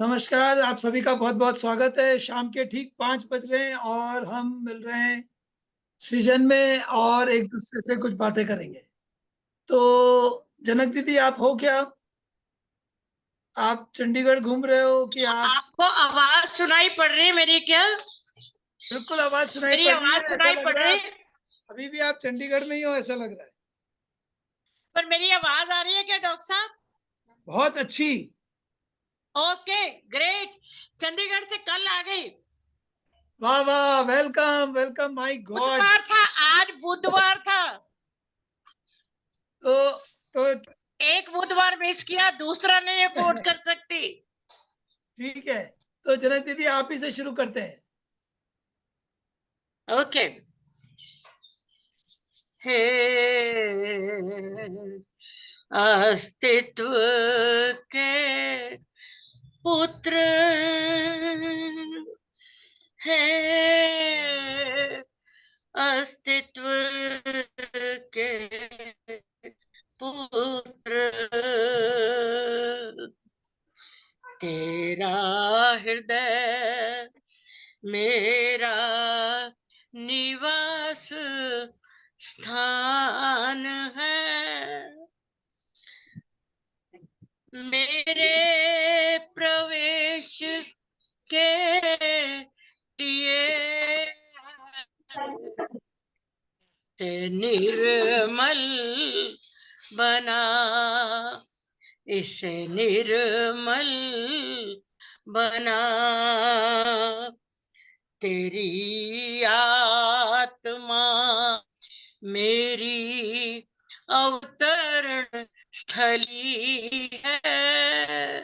नमस्कार, आप सभी का बहुत बहुत स्वागत है। शाम के ठीक 5 बज रहे हैं और हम मिल रहे हैं सृजन में और एक दूसरे से कुछ बातें करेंगे। तो जनक दीदी, आप हो क्या? आप चंडीगढ़ घूम रहे हो कि आप? आपको आवाज सुनाई पड़ रही है मेरी क्या? बिल्कुल आवाज सुनाई मेरी पड़ रही आवाज है। ऐसा सुनाई लग पड़ रहा है रही आप है? अभी भी आप चंडीगढ़ में ही हो, ऐसा लग रहा है। पर मेरी आवाज आ रही है क्या डॉक्टर साहब? बहुत अच्छी। Okay, great. चंडीगढ़ से कल आ गई। वाह वाह, वेलकम वेलकम, माय गॉड। बुधवार था, आज बुधवार था। तो एक बुधवार मिस किया, दूसरा नहीं अफोर्ड कर सकती। ठीक है। तो जनक दीदी, आप ही से शुरू करते हैं। ओके। हे अस्तित्व के पुत्र है, अस्तित्व के पुत्र। तेरा हृदय मेरा निवास स्थान है, मेरे प्रवेश के लिए से निर्मल बना, इसे निर्मल बना। तेरी आत्मा मेरी अवतरण स्थली है,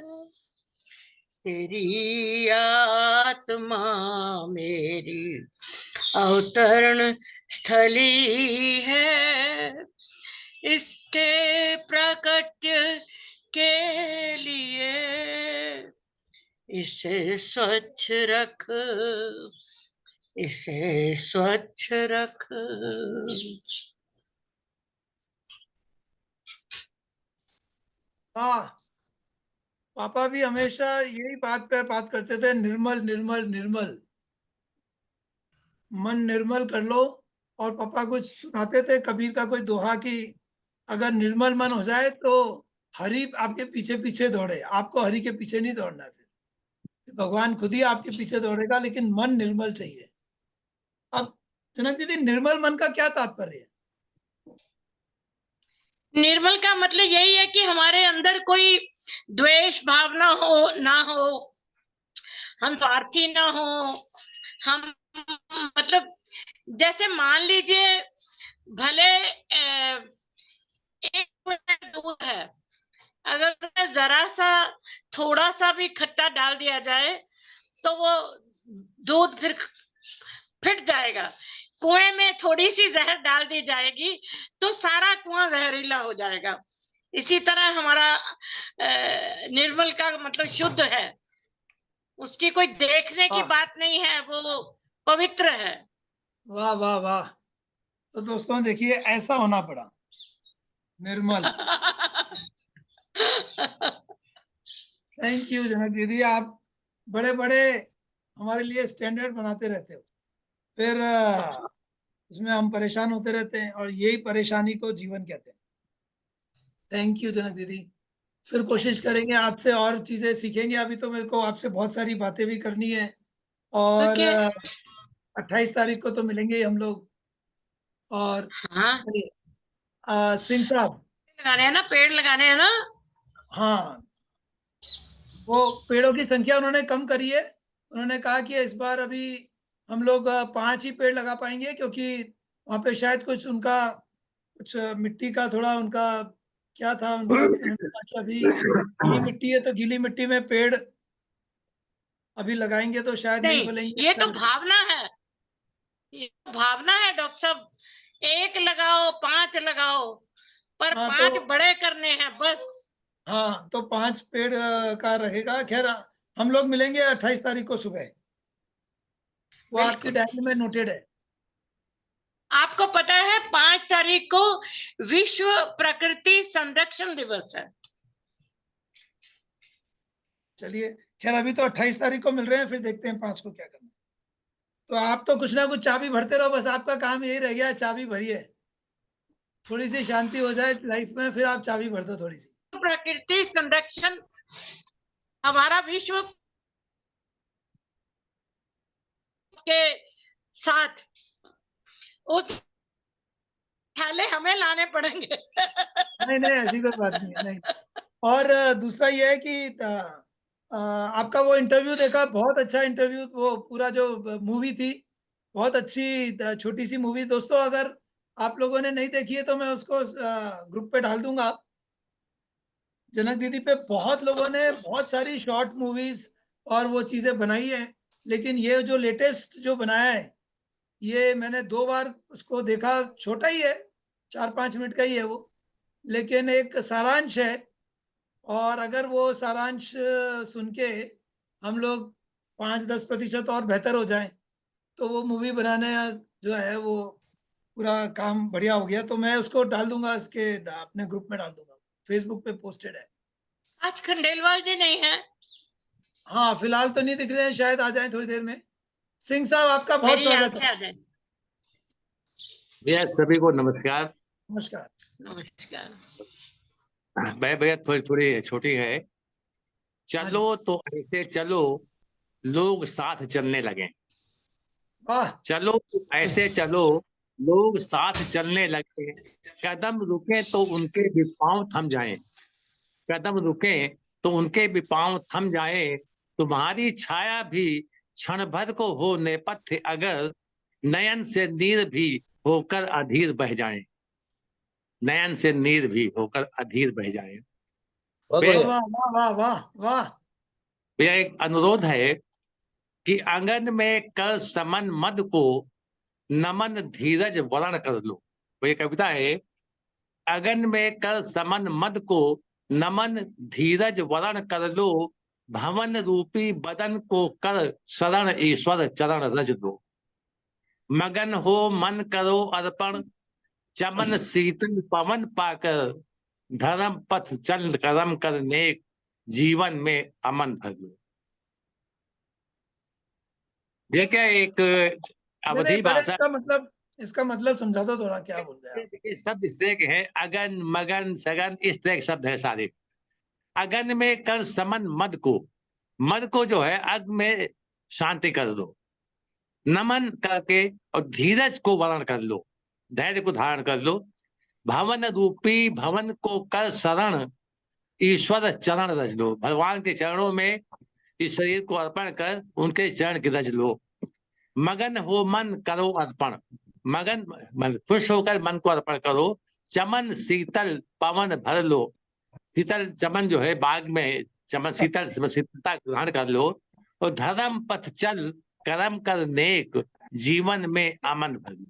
तेरी आत्मा मेरी अवतरण स्थली है। इसके प्राकट्य के लिए इसे स्वच्छ रख, इसे स्वच्छ रख। वाह। पापा भी हमेशा यही बात पे बात करते थे, निर्मल निर्मल निर्मल। मन निर्मल कर लो। और पापा कुछ सुनाते थे कबीर का कोई दोहा कि अगर निर्मल मन हो जाए तो हरि आपके पीछे पीछे दौड़े। आपको हरि के पीछे नहीं दौड़ना, फिर भगवान खुद ही आपके पीछे दौड़ेगा, लेकिन मन निर्मल चाहिए। अब जनक दीदी, निर्मल मन का क्या तात्पर्य है? निर्मल का मतलब यही है कि हमारे अंदर कोई द्वेष भावना हो ना हो, हम स्वार्थी ना हो। हम मतलब जैसे मान लीजिए, भले एक मिनट दूध है, अगर जरा सा थोड़ा सा भी खट्टा डाल दिया जाए तो वो दूध फिर फिट जाएगा। कुएं में थोड़ी सी जहर डाल दी जाएगी तो सारा कुआं जहरीला हो जाएगा। इसी तरह हमारा निर्मल का मतलब शुद्ध है, उसकी कोई देखने की वाह बात नहीं है, वो पवित्र है। वाह वाह वाह। तो दोस्तों देखिए, ऐसा होना पड़ा, निर्मल। थैंक यू जनक दीदी, आप बड़े बड़े हमारे लिए स्टैंडर्ड बनाते रहते हो। फिर उसमें हम परेशान होते रहते हैं और यही परेशानी को जीवन कहते हैं। थैंक यू जनक दीदी। फिर कोशिश करेंगे आपसे और चीजें सीखेंगे। अभी तो मेरे को आपसे बहुत सारी बातें भी करनी है। और ओके। 28 तारीख को तो मिलेंगे ही हम लोग। और हाँ, चलिए, सिंह साहब। लगाने हैं ना, पेड़ लगाने हैं ना। हाँ, वो पेड़ों की संख्या उन्होंने कम करी है। उन्होंने कहा कि इस बार अभी हम लोग 5 ही पेड़ लगा पाएंगे, क्योंकि वहां पे शायद कुछ उनका कुछ मिट्टी का थोड़ा उनका क्या था उनका। उन्होंने कहा कि अभी गीली मिट्टी है, तो गीली मिट्टी में पेड़ अभी लगाएंगे तो शायद नहीं नहीं, फलेंगे, ये तो शायद। भावना है, ये तो भावना है डॉक्टर साहब। एक लगाओ, पांच लगाओ, पर हाँ तो 5 बड़े करने हैं बस। हाँ, तो 5 पेड़ का रहेगा। खैर, हम लोग मिलेंगे 28 तारीख को सुबह। वो आपकी बिल्कुल। डायरी में नोटेड है। आपको पता है 5 तारीख को विश्व प्रकृति संरक्षण दिवस है। चलिए, खैर अभी तो 28 तारीख को मिल रहे हैं, फिर देखते हैं 5 को क्या करना है। तो आप तो कुछ ना कुछ चाबी भरते रहो, बस आपका काम यही रह गया, चाबी भरिए। थोड़ी सी शांति हो जाए लाइफ में, फिर आप चाबी भर दो थोड़ी सी। प्रकृति संरक्षण हमारा विश्व के साथ उस थाले हमें लाने पड़ेंगे। नहीं नहीं, ऐसी कोई बात नहीं है, नहीं। और दूसरा ये है कि आपका वो इंटरव्यू देखा, बहुत अच्छा इंटरव्यू, वो पूरा जो मूवी थी बहुत अच्छी, छोटी सी मूवी। दोस्तों अगर आप लोगों ने नहीं देखी है तो मैं उसको ग्रुप पे डाल दूंगा, जनक दीदी पे। बहुत लोगों ने बहुत सारी शॉर्ट मूवीज और वो चीजें बनाई है, लेकिन ये जो लेटेस्ट जो बनाया है, ये मैंने 2 बार उसको देखा। छोटा ही है, 4-5 मिनट का ही है वो, लेकिन एक सारांश है। और अगर वो सारांश सुन के हम लोग 5-10% और बेहतर हो जाएं, तो वो मूवी बनाने जो है वो पूरा काम बढ़िया हो गया। तो मैं उसको डाल दूंगा, इसके अपने ग्रुप में डाल दूंगा, फेसबुक पे पोस्टेड है। आज खंडेलवाल जी नहीं है। हाँ, फिलहाल तो नहीं दिख रहे हैं, शायद आ जाएं थोड़ी देर में। सिंह साहब, आपका बहुत मेरी याद स्वागत से है। आ जाए। भैया सभी को नमस्कार। नमस्कार। नमस्कार। भैया थोड़ी थोड़ी छोटी है। हाँ जी। चलो तो ऐसे चलो, लोग साथ चलने लगे। वाह। चलो तो ऐसे चलो, लोग साथ चलने लगे। कदम रुके तो उनके भी पांव थम जाएं। कदम रुके तो उनके भी पांव थम जाएं। तुम्हारी छाया भी क्षण भर को हो नेपथ्य, अगर नयन से नीर भी होकर अधीर बह जाएं। नयन से नीर भी होकर अधीर बह जाएं। वाह वाह वाह वाह वाह वाह। भैया एक अनुरोध है कि आंगन में कर समन मद को, नमन धीरज वरण कर लो। वो ये कविता है। आंगन में कर समन मद को, नमन धीरज वरण कर लो। भवन रूपी बदन को कर शरण, ईश्वर चरण रज दो। मगन हो मन करो अर्पण, चमन शीतल पवन पाकर। धर्म पथ चल कर्म कर नेक, जीवन में अमन भर लो। ये क्या एक नहीं नहीं, अवधि पहले भाषा। इसका मतलब समझा दो थोड़ा, क्या बोल रहे हैं आप? देखिए शब्द इस तरह के हैं, अगन मगन सगन, इस तरह के शब्द है सारे। अगन में कर समन मद को, मद को जो है अग में शांति कर दो। नमन करके और धीरज को वर्ण कर लो, धैर्य को धारण कर लो। भवन रूपी भवन को कर शरण, ईश्वर चरण रज लो। भगवान के चरणों में इस शरीर को अर्पण कर उनके चरण की रज लो। मगन हो मन करो अर्पण, मगन खुश होकर मन को अर्पण करो। चमन शीतल पवन भर लो, शीतल चमन जो है बाग में चमन शीतल शीतलता ग्रहण कर लो। और धर्म पथ चल कर्म कर नेक, जीवन में अमन भर लो।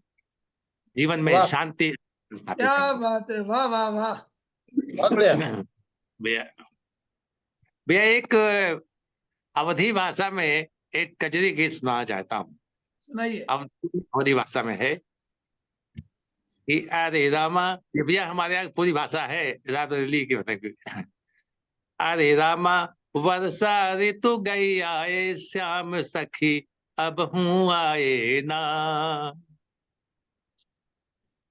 जीवन में शांति स्थापित क्या कर लो। बात है, वाह वाह वाह। भैया भैया एक अवधि भाषा में एक कजरी गीत सुनाना चाहता हूँ। सुनाइए। अवधि भाषा में है कि अरे रामा, ये भैया हमारे यहाँ पूरी भाषा है, राबरेली की मतलब। अरे रामा, वर्षा ऋतु गई आए, श्याम सखी अब हूँ आए ना।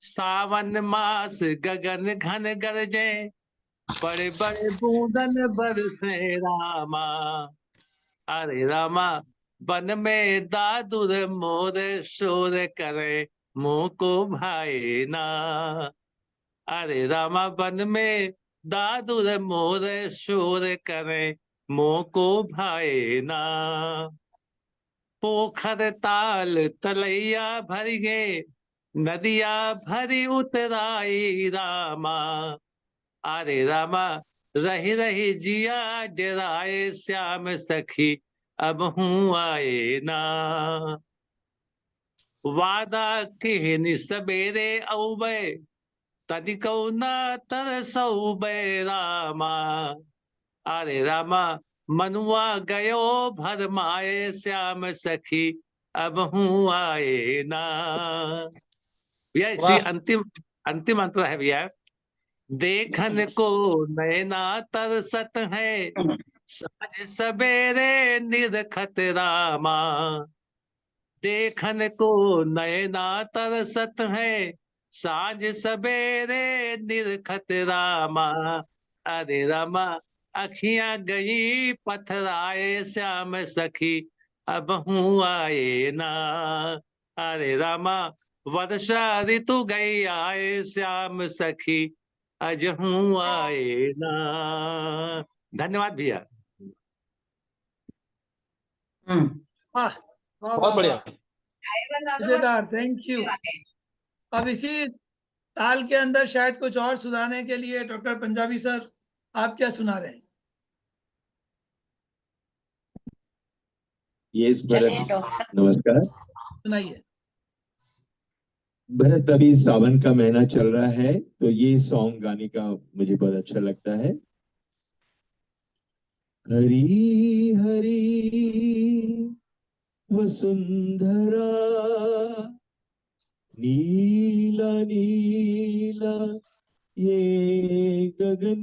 सावन मास गगन घन गरजे, बड़े बड़े बूंदन बरसे रामा। अरे रामा, वन में दादुर मोर शोर करे, मुंह को भाए ना। अरे रामा, वन में दादुर मोर शोर करे, मुंह को भाए ना। पोखर ताल तलैया भरी गे, नदिया भरी उतराई रामा। अरे रामा, रही रही जिया डराए, श्याम सखी अब हूँ आए ना। वादा किहनी सबेरे औबे, तनिको ना तरसौबे रामा। अरे रामा, मनुआ गयो भरमाए, श्याम सखी अब हूँ आए ना। भैया इसी अंतिम अंतिम अंतर है भैया। देखन को नैना तरसत है, साँझ सवेरे निरखत रामा, देखन को नयना तरसत है, साँझ सवेरे निरखत रामा। अरे रामा अखियां गई पथराए, श्याम सखी अब हूँ आए ना। अरे रामा वर्षा ऋतु गई आए, श्याम सखी अज हूँ आए ना। धन्यवाद भैया। वाह वाह बहुत वाह बढ़िया। वाह, मजेदार, थैंक यू। अब इसी ताल के अंदर शायद कुछ और सुनाने के लिए डॉक्टर पंजाबी सर, आप क्या सुना रहे हैं? यस भरत, नमस्कार। सुनाइए। भरत, अभी सावन का महीना चल रहा है तो ये सॉन्ग गाने का मुझे बहुत अच्छा लगता है। हरी हरी वसुंधरा, नीला नीला ये गगन,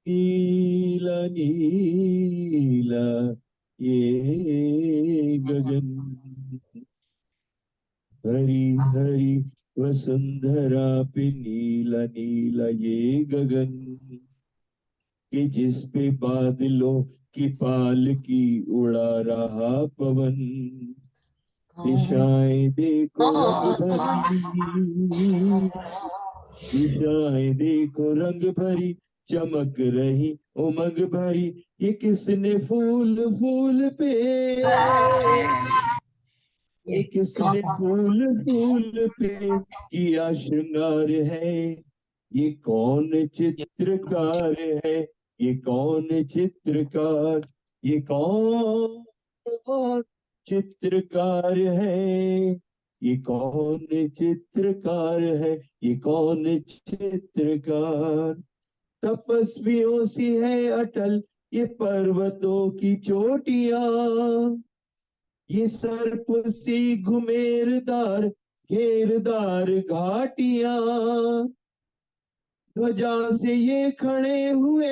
नीला नीला ये गगन, हरी हरी वसुंधरा पे नीला नीला ये गगन, कि जिस पे बादलों की पालकी उड़ा रहा पवन, दिशाएं देखो रंग भरी, दिशाएं देखो रंग भरी, चमक रही उमंग भरी, ये किसने फूल फूल पे, ये किसने फूल फूल पे किया श्रृंगार है, ये कौन चित्रकार है, ये कौन चित्रकार, ये कौन चित्रकार है, ये कौन चित्रकार है, ये कौन चित्रकार। तपस्वियों सी है अटल ये पर्वतों की चोटियां, ये सर्प सी घुमेरदार घेरदार घाटियां, ध्वजा से ये खड़े हुए,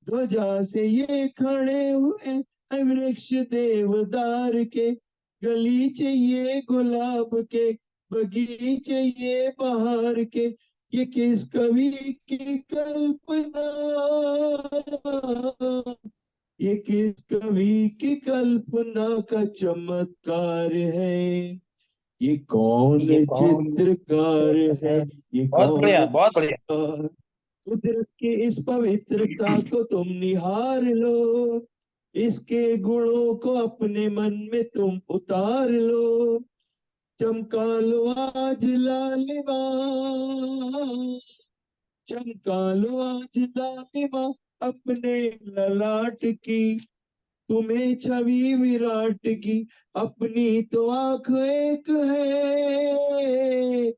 ध्वजा से ये खड़े हुए वृक्ष देवदार के, गलीचे ये गुलाब के, बगीचे ये बहार के, ये किस कवि की कल्पना, ये किस कवि की कल्पना का चमत्कार है, ये कौन चित्रकार है, ये बहुत कौन बढ़िया, बहुत बढ़िया। चित्रकार। कुदरत की इस पवित्रता को तुम निहार लो, इसके गुणों को अपने मन में तुम उतार लो, चमका लो आज लालिमा, चमका लो आज लालिमा अपने ललाट की, तुम्हें छवि विराट की अपनी तो आंख एक है,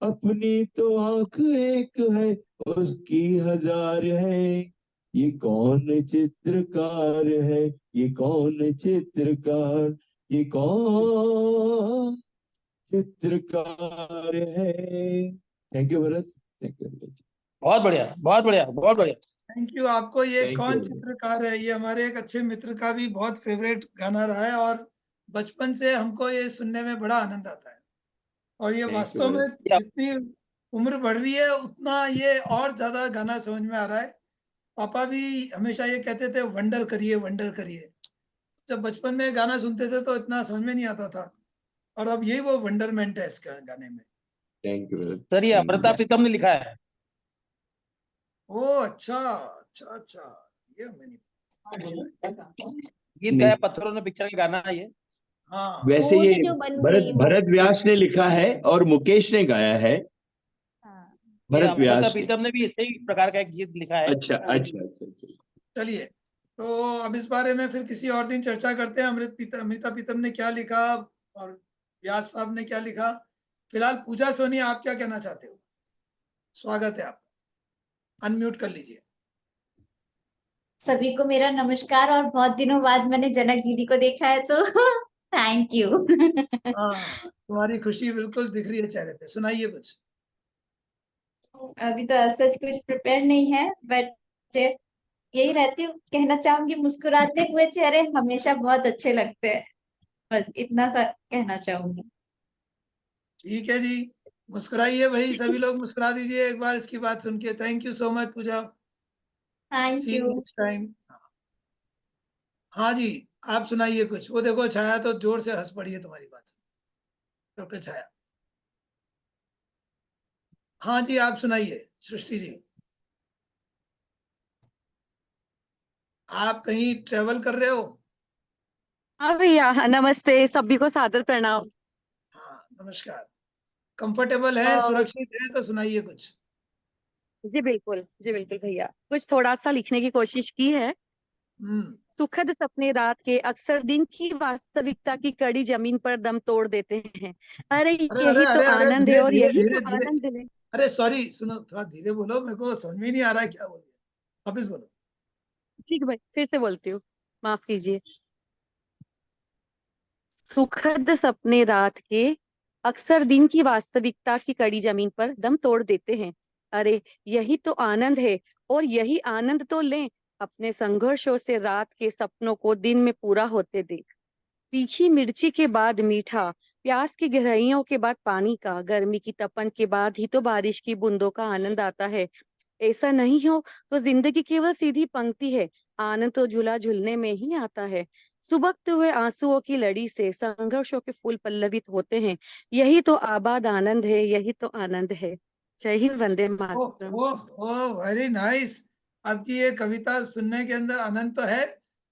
अपनी तो आंख एक है उसकी हजार है, ये कौन चित्रकार है, ये कौन चित्रकार, ये कौन चित्रकार है। Thank you Bharat, thank you. बहुत बढ़िया, बहुत बढ़िया, बहुत बढ़िया। थैंक यू आपको। ये Thank कौन you. चित्रकार है, ये हमारे एक अच्छे मित्र का भी बहुत फेवरेट गाना रहा है और बचपन से हमको ये सुनने में बड़ा आनंद आता है। और ये Thank you, वास्तव में भरत। जितनी उम्र बढ़ रही है उतना ये और ज्यादा गाना समझ में आ रहा है। पापा भी हमेशा ये कहते थे वंडर करिए, वंडर करिए। जब बचपन में गाना सुनते थे तो इतना समझ में नहीं आता था और अब यही वो वंडरमेंट है इस गाने में। Thank you Bharat. सर ये अमृता प्रीतम ने लिखा है। ओ अच्छा अच्छा अच्छा, ये मैंने गीत गाया पत्थरों ने पिक्चर का गाना है ये। हाँ वैसे वो ये जो बन भरत गई वो। भरत व्यास ने लिखा है और मुकेश ने गाया है। हाँ। ये भरत अमृता व्यास ने। प्रीतम ने भी इसी प्रकार का एक गीत लिखा है। अच्छा अच्छा अच्छा अच्छा। चलिए, तो अब इस बारे में फिर किसी और दिन चर्चा करते हैं। अमृता प्रीतम ने क्या लिखा और व्यास साहब ने क्या लिखा। फिलहाल पूजा सोनी, आप क्या कहना चाहते हो? स्वागत है आपका, अनम्यूट कर लीजिए। सभी को मेरा नमस्कार। और बहुत दिनों बाद मैंने जनक दीदी को देखा है तो थैंक यू। हाँ, तुम्हारी खुशी बिल्कुल दिख रही है चेहरे पे। सुनाइए कुछ। अभी तो सच कुछ प्रिपेयर नहीं है, बट यही रहती हूँ, कहना चाहूंगी मुस्कुराते हुए चेहरे हमेशा बहुत अच्छे लगते हैं। बस इतना सा कहना चाहूंगी। ठीक है जी, मुस्कुराइए भाई, सभी लोग मुस्कुरा दीजिए एक बार इसकी बात सुन के। Thank you so much Pooja, thank see you you. Next time. हाँ जी, आप सुनाइए कुछ। वो देखो छाया तो जोर से हंस पड़ी है तुम्हारी बात से, डॉक्टर छाया। हाँ जी, आप सुनाइए सृष्टि जी। आप कहीं ट्रेवल कर रहे हो? हाँ भैया, नमस्ते, सभी को सादर प्रणाम। हाँ नमस्कार। कंफर्टेबल है, और सुरक्षित है तो सुनाइए कुछ। जी बिल्कुल भैया, कुछ थोड़ा सा लिखने की कोशिश की है। हम्म। सुखद सपने रात के अक्सर दिन की वास्तविकता की कड़ी जमीन पर दम तोड़ देते हैं। अरे अरे अरे यही तो अरे अरे, आनंद है, धीरे और धीरे यही धीरे तो धीरे। आनंद है। अरे सॉरी, सुनो थोड़ा धीरे बोलो, मेरे को समझ में ही नहीं आ रहा है क्या बोल रही है। वापिस बोलो। ठीक है भाई, फिर से बोलती हूँ, माफ कीजिए। सुखद सपने रात के अक्सर दिन की वास्तविकता की कड़ी जमीन पर दम तोड़ देते हैं। अरे यही तो आनंद है, और यही आनंद तो लें, अपने संघर्षों से रात के सपनों को दिन में पूरा होते देख। तीखी मिर्ची के बाद मीठा, प्यास की गहराइयों के बाद पानी का, गर्मी की तपन के बाद ही तो बारिश की बूंदों का आनंद आता है। ऐसा नहीं हो तो जिंदगी केवल सीधी पंक्ति है। आनंद तो झूला झूलने में ही आता है। सुबकते हुए आंसुओं की लड़ी से संघर्षों के फूल पल्लवित होते हैं। यही तो आबाद आनंद है, यही तो आनंद है। जय हिंद, वंदे मातरम। Oh very nice. आपकी ये कविता सुनने के अंदर आनंद तो है,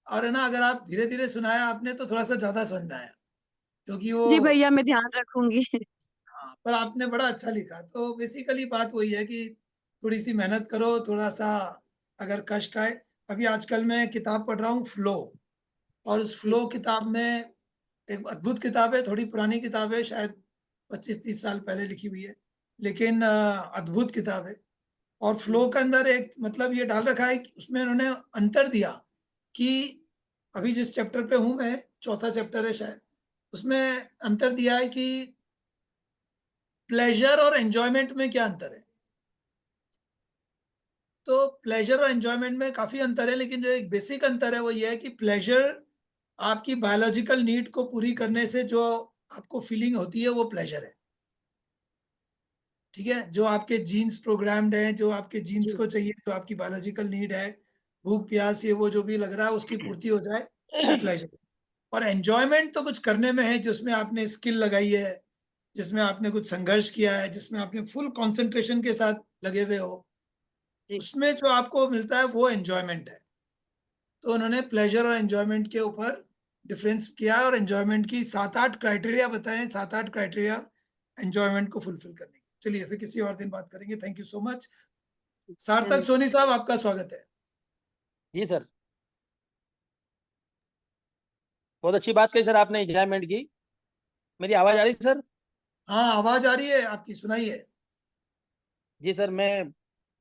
और है ना, अगर आप धीरे धीरे सुनाया आपने तो थोड़ा सा ज्यादा समझ में आया, क्योंकि वो जी भैया, मैं ध्यान रखूंगी। हाँ, पर आपने बड़ा अच्छा लिखा। तो बेसिकली बात वही है कि थोड़ी सी मेहनत करो, थोड़ा सा अगर कष्ट आए। अभी आजकल मैं किताब पढ़ रहा हूँ फ्लो, और उस फ्लो किताब में एक अद्भुत किताब है, थोड़ी पुरानी किताब है, शायद 25-30 साल पहले लिखी हुई है, लेकिन अद्भुत किताब है। और फ्लो के अंदर एक मतलब ये डाल रखा है कि उसमें उन्होंने अंतर दिया कि अभी जिस चैप्टर पे हूं मैं, चौथा चैप्टर है शायद, उसमें अंतर दिया है कि प्लेजर और एंजॉयमेंट में क्या अंतर है। तो प्लेजर और एंजॉयमेंट में काफी अंतर है, लेकिन जो एक बेसिक अंतर है वो ये है कि प्लेजर आपकी बायोलॉजिकल नीड को पूरी करने से जो आपको फीलिंग होती है वो प्लेजर है। ठीक है, जो आपके जीन्स प्रोग्राम्ड है, जो आपके जीन्स जी को चाहिए, जो आपकी बायोलॉजिकल नीड है, भूख प्यास ये वो जो भी लग रहा है उसकी पूर्ति हो जाए, वो प्लेजर। और एंजॉयमेंट तो कुछ करने में है, जिसमें आपने स्किल लगाई है, जिसमें आपने कुछ संघर्ष किया है, जिसमें आपने फुल कंसंट्रेशन के साथ लगे हुए हो, जी उसमें जो आपको मिलता है वो एंजॉयमेंट है। तो उन्होंने प्लेजर और एंजॉयमेंट के ऊपर डिफरेंस किया, और एंजॉयमेंट की 7-8 क्राइटेरिया बताए, 7-8 क्राइटेरिया एंजॉयमेंट को फुलफिल करने की। चलिए फिर किसी और दिन बात करेंगे। Thank you so much. सार्थक धन्यवाद। सोनी साहब, आपका स्वागत है। जी सर, बहुत अच्छी बात कही सर आपने, एंजॉयमेंट की। मेरी आवाज आ रही है सर? हाँ आवाज आ रही है आपकी, सुनाइए। जी सर, मैं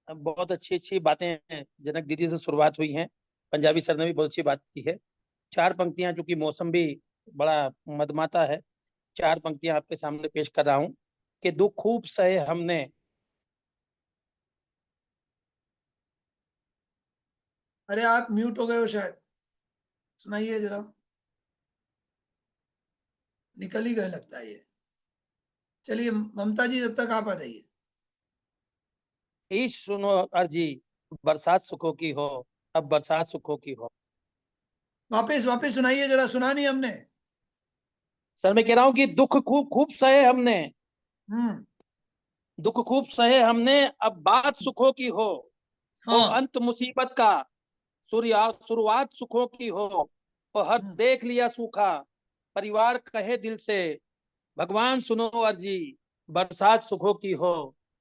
बहुत अच्छी अच्छी बातें जनक दीदी से शुरुआत हुई हैं। पंजाबी सर ने भी बहुत अच्छी बात की है। 4 पंक्तियां, चूंकि मौसम भी बड़ा मदमाता है, 4 पंक्तियां आपके सामने पेश कर रहा हूँ कि दुख खूब सहे हमने। अरे आप म्यूट हो गए हो शायद, सुनाइए जरा। निकल ही गए लगता है ये। चलिए ममता जी, जब तक आप आ जाइए। ईश सुनो अर्जी, बरसात सुखों की हो, अब बरसात सुखों की हो। वापस वापस सुनाइए जरा, सुना नहीं हमने। सर मैं कह रहा हूँ कि दुख खूब खूब सहे हमने, हम्म। दुख खूब सहे हमने, अब बात सुखों की हो हाँ। अंत मुसीबत का, शुरुआत सुखों की हो। और हर हम्म। देख लिया सूखा, परिवार कहे दिल से, भगवान सुनो अर्जी, बरसात सुखों की हो,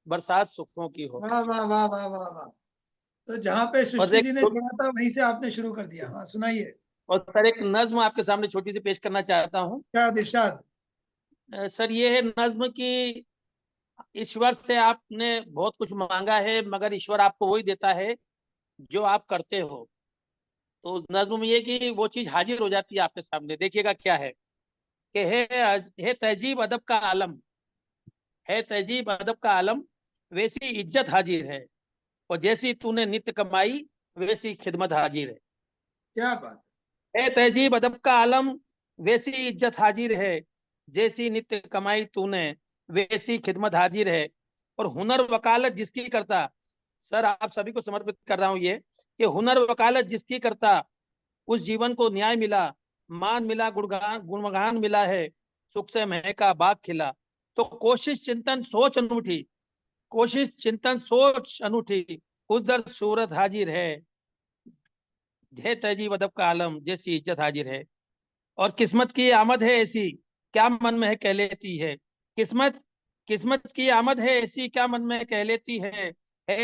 बरसात सुखों की हो। वाह वाह वाह वाह वाह वाह। तो जहाँ पे और सृष्टि एक जी ने छोड़ा था वहीं से आपने शुरू कर दिया। हाँ सुनाइए। और सर एक नज्म आपके सामने छोटी सी पेश करना चाहता हूँ। क्या इरशाद। सर ये है नज्म की, ईश्वर से आपने बहुत कुछ मांगा है मगर ईश्वर आपको वही देता है जो आप करते हो। तो उस नज्म में ये कि वो चीज हाजिर हो जाती है आपके सामने। देखिएगा क्या है कि है तहजीब अदब का आलम, है तहजीब अदब का आलम, वैसी इज्जत हाजिर है, और जैसी तूने नित्य कमाई वैसी खिदमत हाजिर है। क्या बात। है तहजीब अदब का आलम, वैसी इज्जत हाजिर है, जैसी नित्य कमाई तूने वैसी खिदमत हाजिर है। और हुनर वकालत जिसकी करता, सर आप सभी को समर्पित कर रहा हूं ये, कि हुनर वकालत जिसकी करता उस जीवन को न्याय मिला, मान मिला, गुणगान मिला है, सुख से महका बाग खिला। तो कोशिश चिंतन सोच अनूठी, कोशिश चिंतन सोच अनूठी, उधर सूरत हाजिर है तहजीब अदब का आलम, जैसी इज्जत हाजिर है। और किस्मत की आमद है ऐसी, क्या मन में कह लेती है। किस्मत किस्मत की आमद है ऐसी, क्या मन में कह लेती है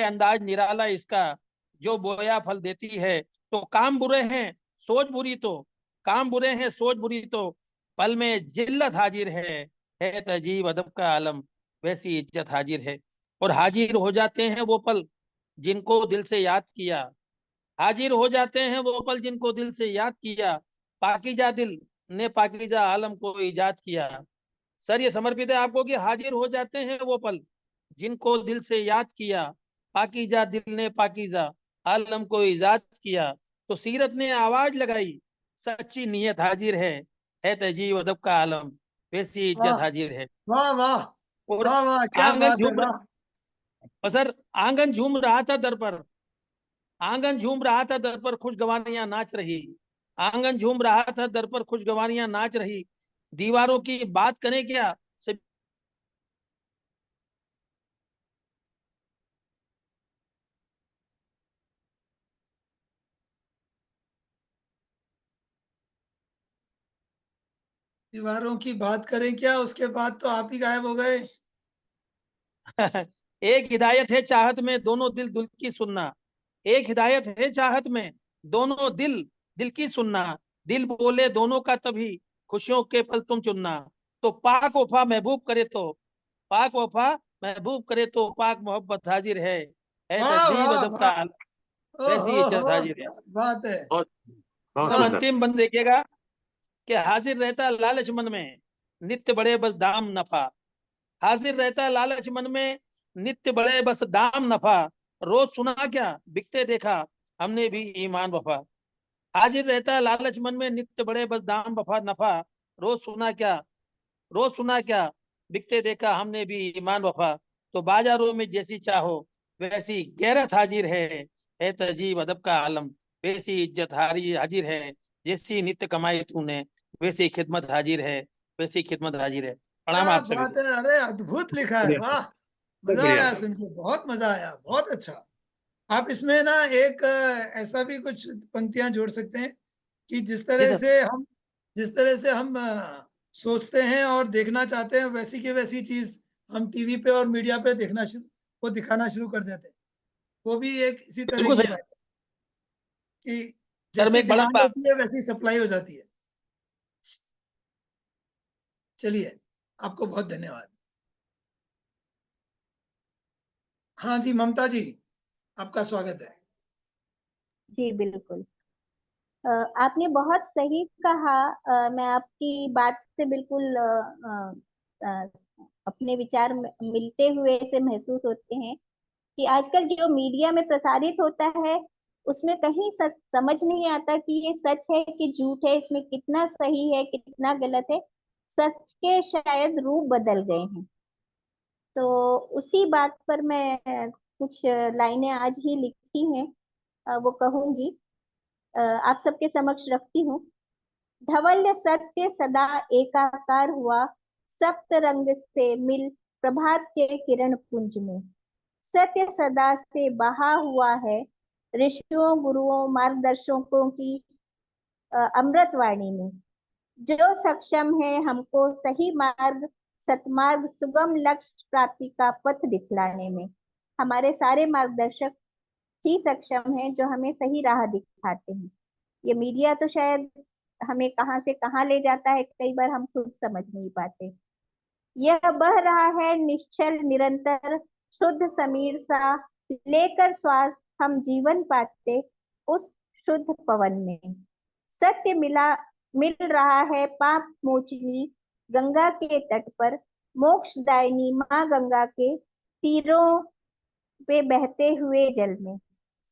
अंदाज निराला इसका, जो बोया फल देती है। तो काम बुरे हैं सोच बुरी तो, काम बुरे हैं सोच बुरी तो, पल में जिल्लत हाजिर है तहजीब अदब का आलम, वैसी इज्जत हाजिर है। और हाजिर हो जाते हैं वो पल जिनको दिल से याद किया, हाजिर हो जाते हैं वो पल जिनको दिल से याद किया, पाकीजा दिल ने पाकीजा आलम को इजाद किया। सर ये समर्पित है आपको कि हाजिर हो जाते हैं वो पल जिनको दिल से याद किया, पाकीजा दिल ने पाकीजा आलम को इजाद किया। तो सीरत ने आवाज लगाई, सच्ची नीयत हाजिर है तहजीब अदब का आलम, वैसी इज्जत वाह हाजिर है। वाह वाह और वाह वाह, क्या आंगन बात है, झूम वाह। और सर आंगन झूम रहा था दर पर, आंगन झूम रहा था दर पर खुशगवारियां नाच रही, आंगन झूम रहा था दर पर खुशगवारियां नाच रही। दीवारों की बात करें क्या, सिर्फ दीवारों की बात करें क्या, उसके बाद तो आप ही गायब हो गए। एक हिदायत है चाहत में दोनों दिल दिल की सुनना, एक हिदायत है चाहत में दोनों दिल दिल की सुनना, दिल बोले दोनों का तभी खुशियों के पल तुम चुनना। तो पाक वफा महबूब करे तो, पाक वफा महबूब करे तो पाक मोहब्बत हाजिर है वाह तहजीब वाह अदब का वाह, आलम, वैसी ओहो इज्जत हो, हाजिर है। क्या बात है। बहुत बहुत और वाह, सुंदर। अंतिम बंद देखिएगा कि हाजिर रहता लालच मन में नित्य बड़े बस दाम नफा, हाजिर रहता लालच मन में नित्य बड़े बस दाम नफा। रोज सुना क्या बिकते देखा हमने भी ईमान वफा, हाजिर रहता लालच मन में नित्य बड़े बस दाम वफा नफा। रोज सुना क्या, रोज सुना क्या बिकते देखा हमने भी ईमान वफा। तो बाजारों में जैसी चाहो वैसी गैरत हाजिर है तहजीब अदब का आलम, वैसी इज्जत हारी हाजिर है, जैसी नित्य कमाई तूने वैसी खिदमत हाजिर है, वैसी खिदमत हाजिर है। प्रणाम क्या आप सभी बात को। है, अरे अद्भुत लिखा है, बढ़िया वाह। बहुत मजा बढ़िया। आया सुन के, बहुत मजा आया, बहुत अच्छा। आप इसमें ना एक ऐसा भी कुछ पंक्तियां जोड़ सकते हैं कि जी सर। जिस तरह से हम सोचते हैं और देखना चाहते हैं, वैसी की वैसी चीज हम टीवी पे और मीडिया पे वो दिखाना शुरू कर देते हैं। वो भी एक इसी तरह बिल्कुल की सर। बात है कि सर मैं जैसी एक बड़ा डिमांड होती है वैसी सप्लाई हो जाती है। चलिए, आपको बहुत धन्यवाद। हाँ जी, ममता जी, आपका स्वागत है। जी बिल्कुल। आपने बहुत सही कहा। मैं आपकी बात से बिल्कुल अ, अपने विचार मिलते हुए से महसूस होते हैं कि आजकल जो मीडिया में प्रसारित होता है उसमें कहीं सच समझ नहीं आता कि ये सच है कि झूठ है, इसमें कितना सही है कितना गलत है। सच के शायद रूप बदल गए हैं। तो उसी बात पर मैं कुछ लाइनें आज ही लिखी हैं, वो कहूंगी, आप सबके समक्ष रखती हूँ। धवल्य सत्य सदा एकाकार हुआ, सप्त रंग से मिल प्रभात के किरण पुंज में। सत्य सदा से बहा हुआ है ऋषियों गुरुओं मार्गदर्शकों की अमृत वाणी में। जो सक्षम है हमको सही मार्ग सतमार्ग सुगम लक्ष्य प्राप्ति का पथ दिखलाने में। हमारे सारे मार्गदर्शक ही सक्षम है जो हमें सही राह दिखाते हैं। ये मीडिया तो शायद हमें कहाँ से कहाँ ले जाता है, कई बार हम खुद समझ नहीं पाते। यह बह रहा है निश्चल निरंतर शुद्ध समीर सा, लेकर श्वास हम जीवन पाते उस शुद्ध पवन में। सत्य मिल रहा है पाप मोचनी गंगा के तट पर, मोक्षदायिनी माँ गंगा के तीरों वे बहते हुए जल में।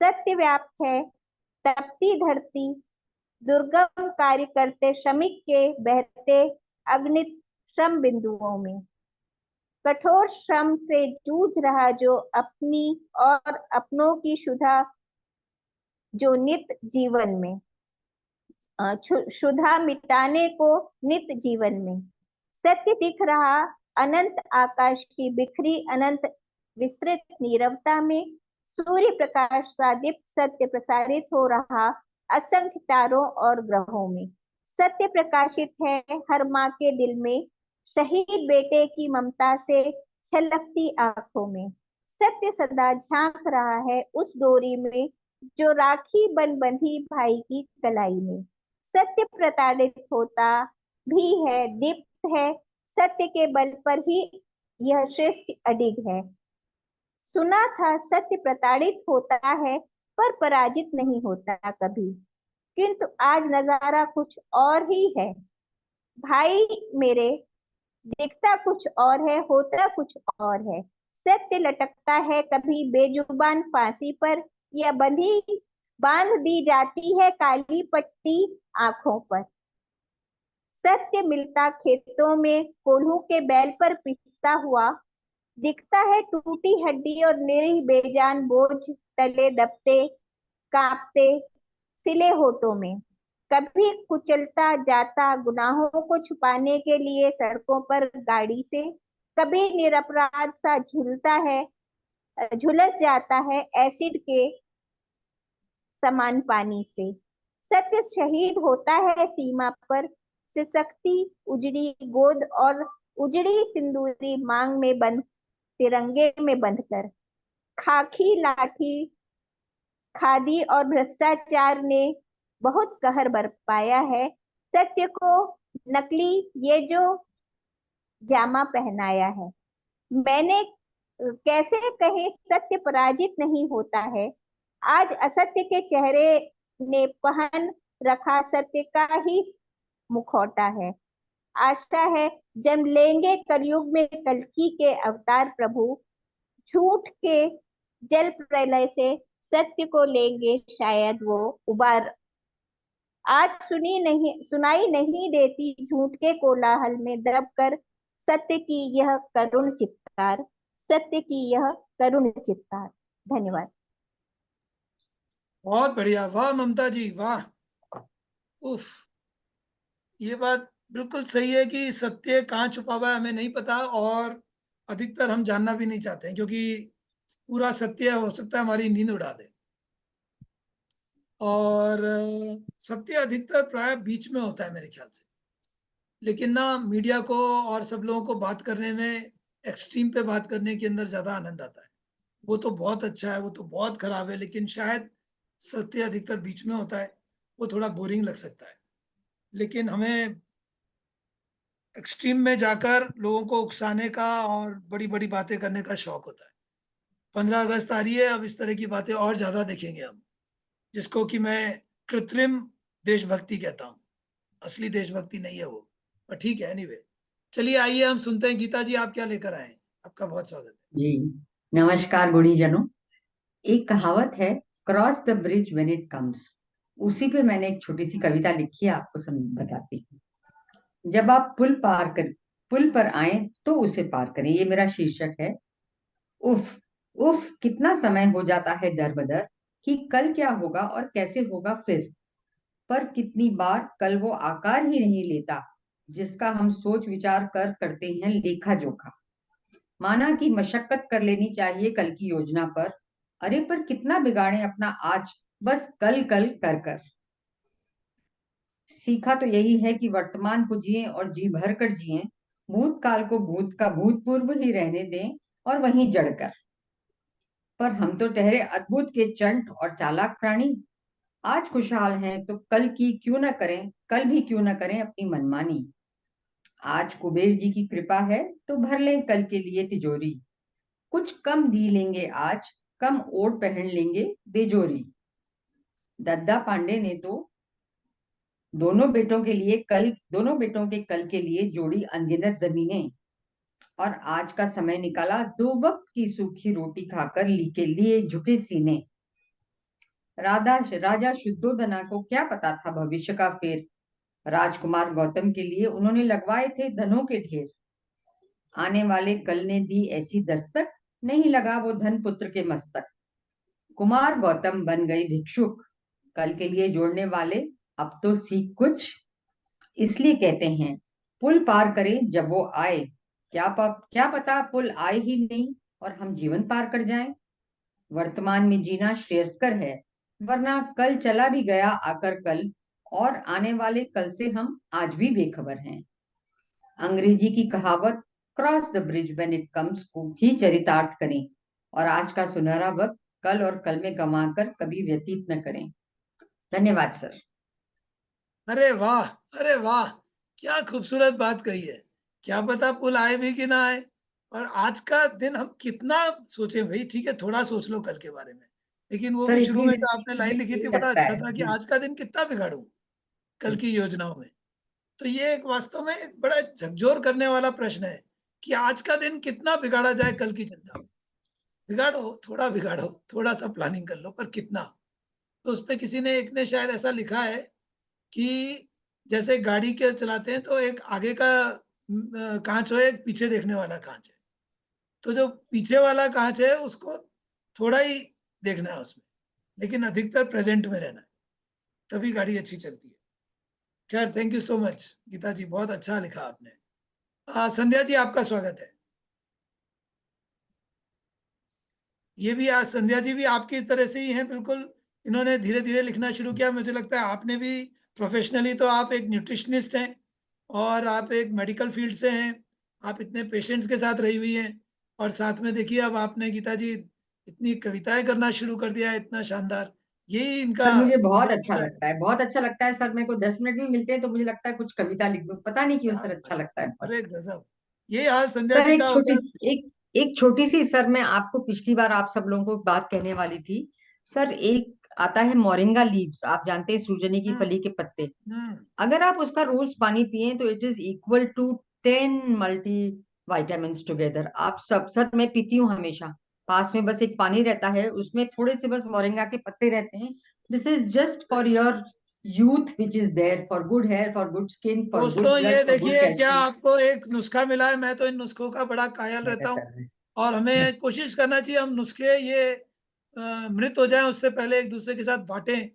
सत्य व्याप्त है तपती धरती, दुर्गम कार्य करते श्रमिक के बहते अग्नित श्रम बिंदुओं में। कठोर श्रम से जूझ रहा जो अपनी और अपनों की क्षुधा, जो नित जीवन में क्षुधा मिटाने को नित जीवन में। सत्य दिख रहा अनंत आकाश की बिखरी अनंत विस्तृत नीरवता में। सूर्य प्रकाश सा दीप्त सत्य प्रसारित हो रहा असंख्य तारों और ग्रहों में। सत्य प्रकाशित है हर माँ के दिल में, शहीद बेटे की ममता से छलकती आंखों में। सत्य सदा झांक रहा है उस डोरी में, जो राखी बन बंधी भाई की कलाई में। सत्य प्रताड़ित होता भी है, दीप्त है, सत्य के बल पर ही यह श्रेष्ठ अडिग है। सुना था सत्य प्रताड़ित होता है पर पराजित नहीं होता कभी, किंतु आज नजारा कुछ और ही है। भाई मेरे, दिखता कुछ और है, होता कुछ और है। सत्य लटकता है कभी बेजुबान फांसी पर, या बांध दी जाती है काली पट्टी आंखों पर। सत्य मिलता खेतों में कोल्हू के बैल पर पिसता हुआ, दिखता है टूटी हड्डी और निरीह बेजान बोझ तले दबते कांपते सिले होठों में। कभी कुचलता जाता गुनाहों को छुपाने के लिए सड़कों पर गाड़ी से, कभी निरपराध सा झुलस जाता है एसिड के समान पानी से। सत्य शहीद होता है सीमा पर, सिसकती उजड़ी गोद और उजड़ी सिंदूरी मांग में बंद तिरंगे में बंधकर। खाकी लाठी खादी और भ्रष्टाचार ने बहुत कहर बरपाया है, सत्य को नकली ये जो जामा पहनाया है। मैंने कैसे कहे सत्य पराजित नहीं होता है, आज असत्य के चेहरे ने पहन रखा सत्य का ही मुखौटा है। आशा है जन्म लेंगे कलयुग में कल्कि के अवतार प्रभु, झूठ के जल प्रलय से सत्य को लेंगे शायद वो उबार। आज सुनाई नहीं देती झूठ के कोलाहल में दब कर सत्य की यह करुण चित्कार, सत्य की यह करुण चित्कार। धन्यवाद। बहुत बढ़िया, वाह ममता जी वाह। उफ, ये बात बिल्कुल सही है कि सत्य कहाँ छुपा हुआ है हमें नहीं पता, और अधिकतर हम जानना भी नहीं चाहते हैं, क्योंकि पूरा सत्य हो सकता है हमारी नींद उड़ा दे। और सत्य अधिकतर प्राय बीच में होता है मेरे ख्याल से, लेकिन ना मीडिया को और सब लोगों को बात करने में, एक्सट्रीम पे बात करने के अंदर ज्यादा आनंद आता है। वो तो बहुत अच्छा है, वो तो बहुत खराब है, लेकिन शायद सत्य अधिकतर बीच में होता है, वो थोड़ा बोरिंग लग सकता है। लेकिन हमें एक्सट्रीम में जाकर लोगों को उकसाने का और बड़ी बड़ी बातें करने का शौक होता है। 15 अगस्त आ रही है, अब इस तरह की बातें और ज्यादा देखेंगे हम, जिसको कि मैं कृत्रिम देशभक्ति कहता हूँ। असली देशभक्ति नहीं है वो, पर ठीक है। एनीवे, चलिए आइए हम सुनते हैं। गीता जी, आप क्या लेकर आए हैं? आपका बहुत स्वागत है जी। नमस्कार गुणीजनों। एक कहावत है, cross the bridge when it comes. उसी पे मैंने एक छोटी सी कविता लिखी है, आपको बताती हूँ। जब आप पुल पर आए तो उसे पार करें, ये मेरा शीर्षक है। उफ उफ, कितना समय हो जाता है दर बदर कि कल क्या होगा और कैसे होगा फिर। पर कितनी बार कल वो आकार ही नहीं लेता जिसका हम सोच विचार करते हैं लेखा जोखा। माना कि मशक्कत कर लेनी चाहिए कल की योजना पर, अरे पर कितना बिगाड़े अपना आज बस कल कल कर कर। सीखा तो यही है कि वर्तमान को जिए और जी भर कर जिए, भूतकाल को भूत का भूतपूर्व ही रहने दें और वहीं जड़कर। पर हम तो ठहरे अद्भुत के चंट और चालाक प्राणी। आज खुशहाल हैं तो कल भी क्यों न करें अपनी मनमानी। आज कुबेर जी की कृपा है तो भर लें कल के लिए तिजोरी। कुछ कम दी लेंगे आज, कम ओढ़ पहन लेंगे बेजोरी। दद्दा पांडे ने तो दोनों बेटों के कल के लिए जोड़ी अनगिनत जमीनें। और आज का समय निकाला 2 वक्त की सूखी रोटी खाकर के लिए झुके सीने। राजा शुद्धोधना को क्या पता था भविष्य का फेर। राजकुमार गौतम के लिए उन्होंने लगवाए थे धनों के ढेर। आने वाले कल ने दी ऐसी दस्तक, नहीं लगा वो धन पुत्र के मस्तक। कुमार गौतम बन गए भिक्षुक, कल के लिए जोड़ने वाले, अब तो सीख कुछ। इसलिए कहते हैं पुल पार करे जब वो आए, क्या पता पुल आए ही नहीं और हम जीवन पार कर जाएं। वर्तमान में जीना श्रेयस्कर है, वरना कल चला भी गया आकर कल, और आने वाले कल से हम आज भी बेखबर हैं। अंग्रेजी की कहावत cross the bridge when it comes को ही चरितार्थ करें, और आज का सुनहरा वक्त कल और कल में गंवाकर कभी व्यतीत न करें। धन्यवाद सर। अरे वाह, अरे वाह, क्या खूबसूरत बात कही है। क्या पता पुल आए भी कि ना आए, और आज का दिन हम कितना सोचे भाई। ठीक है, थोड़ा सोच लो कल के बारे में, लेकिन वो सर भी शुरू इतनी में देर जो आपने लाइन लिखी थी बड़ा लगता अच्छा है था कि जी। आज का दिन कितना बिगाड़ूं कल की योजनाओं में। तो ये एक वास्तव में एक बड़ा झकझोर करने वाला प्रश्न है कि आज का दिन कितना बिगाड़ा जाए कल की चिंता में। बिगाड़ो, थोड़ा सा प्लानिंग कर लो, पर कितना। तो उस पे किसी ने, एक ने शायद ऐसा लिखा है कि जैसे गाड़ी के चलाते हैं तो एक आगे का कांच हो, एक पीछे देखने वाला कांच है। तो जो पीछे वाला कांच है उसको थोड़ा ही देखना है उसमें, लेकिन अधिकतर प्रेजेंट में रहना है, तभी गाड़ी अच्छी चलती है। खैर, thank you so much Geeta ji, बहुत अच्छा लिखा आपने। संध्या जी, आपका स्वागत है। ये भी आज संध्या जी भी आपकी तरह से ही हैं बिल्कुल। इन्होंने धीरे धीरे लिखना शुरू किया। मुझे लगता है आपने भी प्रोफेशनली, तो आप एक न्यूट्रिशनिस्ट हैं और आप एक मेडिकल फील्ड से हैं। आप इतने पेशेंट्स के साथ रही हुई हैं, और साथ में देखिए अब आपने गीता जी इतनी कविताएं करना शुरू कर दिया है, इतना शानदार। यही इनका सर मुझे बहुत अच्छा जज्बा है। लगता है, बहुत अच्छा लगता है सर। मेरे को 10 मिनट भी मिलते हैं तो मुझे लगता है कुछ कविता लिख दूं, पता नहीं क्यों क्या सर, अच्छा बात है, लगता है बहुत। अरे गजब। ये हाल संध्या सर जी का होता है। एक छोटी सी सर, मैं आपको पिछली बार आप सब लोगों को बात कहने वाली थी। सर एक आता है मोरिंगा लीव्स, आप जानते हैं सूजनी की हम्म, फली के पत्ते। हम्म। अगर आप उसका रोज पानी पिए तो it is equal to 10 multi vitamin together. आप सब सर, मैं पीती हूँ हमेशा। पास में बस एक पानी रहता है, उसमें थोड़े से बस मोरिंगा के पत्ते रहते हैं। This is just for your youth which is there, for good hair, for good skin, for good दोस्तों, ये ब्लड, फॉर गुड देखिए क्या कैल्शियम। आपको एक नुस्खा मिला है। मैं तो इन नुस्खों का बड़ा कायल रहता हूँ, और हमें कोशिश करना चाहिए हम नुस्खे ये मृत हो जाएं उससे पहले एक दूसरे के साथ बांटें।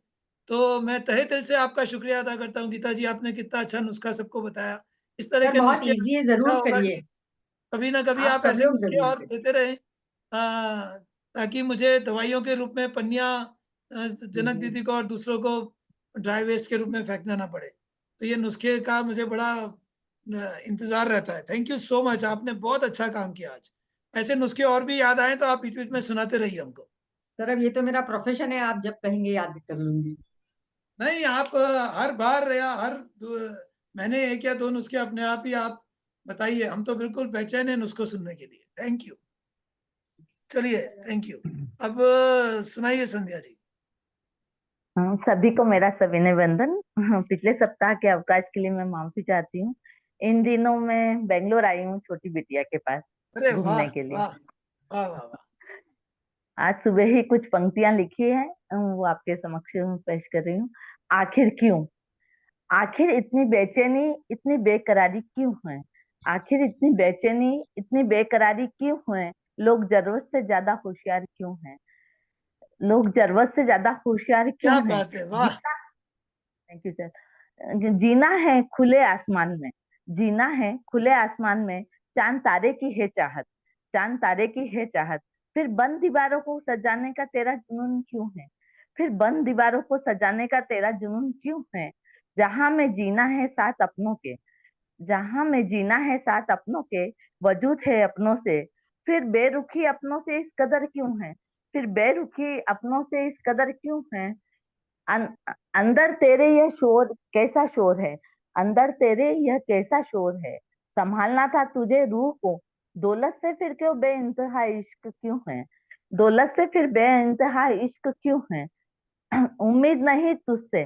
तो मैं तहे दिल से आपका शुक्रिया अदा करता हूँ गीता जी, आपने कितना अच्छा नुस्खा सबको बताया। इस तरह सर के बहुत नुस्खे, इजी है, अच्छा जरूर होगा करिए। कि कभी ना कभी आप आप सब ऐसे लोग नुस्खे जरूर और करिए। देते रहें, ताकि मुझे दवाइयों के रूप में पन्नियाँ जनक दीदी को और दूसरों को ड्राई वेस्ट के रूप में फेंकना ना पड़े। तो ये नुस्खे का मुझे बड़ा इंतजार रहता है। थैंक यू सो मच, आपने बहुत अच्छा काम किया आज। ऐसे नुस्खे और भी याद आए तो आप बीच बीच में सुनाते रहिए हमको। सर अब ये तो मेरा प्रोफेशन है, आप जब कहेंगे याद कर लूंगी। नहीं, आप हर बार या हर महीने एक या दो नुस्खे अपने आप ही आप बताइए। हम तो बिल्कुल बेचैन हैं नुस्खों सुनने के लिए। Thank you. चलिए, थैंक यू। अब सुनाइए संध्या जी। सभी को मेरा सविनय वंदन। पिछले सप्ताह के अवकाश के लिए मैं माफी चाहती हूँ। इन दिनों मैं बेंगलोर आई हूँ छोटी बिटिया के पास अरे वाह, घूमने के लिए। वाह, वाह, वाह, वाह। आज सुबह ही कुछ पंक्तियां लिखी है, वो आपके समक्ष पेश कर रही हूँ। आखिर क्यों, आखिर इतनी बेचैनी, इतनी बेकरारी क्यों है? आखिर इतनी बेचैनी, इतनी बेकरारी क्यों है? लोग जरूरत से ज्यादा होशियार क्यों हैं? लोग जरूरत से ज्यादा होशियार क्यों क्या हैं? बात है, वाह। Thank you sir. जीना है खुले आसमान में, जीना है खुले आसमान में, चांद तारे की है चाहत, चांद तारे की है चाहत। फिर बंद दीवारों को सजाने का तेरा जुनून क्यों है? फिर बंद दीवारों को सजाने का तेरा जुनून क्यों है? जहां में जीना है साथ अपनों के, जहां में जीना है साथ अपनों के, वजूद है अपनों से, फिर बेरुखी अपनों से इस कदर क्यों है? फिर बेरुखी अपनों से इस कदर क्यों है? अं, अंदर तेरे यह शोर कैसा शोर है? अंदर तेरे यह कैसा शोर है? संभालना था तुझे रूह को, दौलत से फिर क्यों बेइंतहा इश्क क्यों है? दौलत से फिर बेइंतहा इश्क क्यों है? उम्मीद नहीं तुझसे,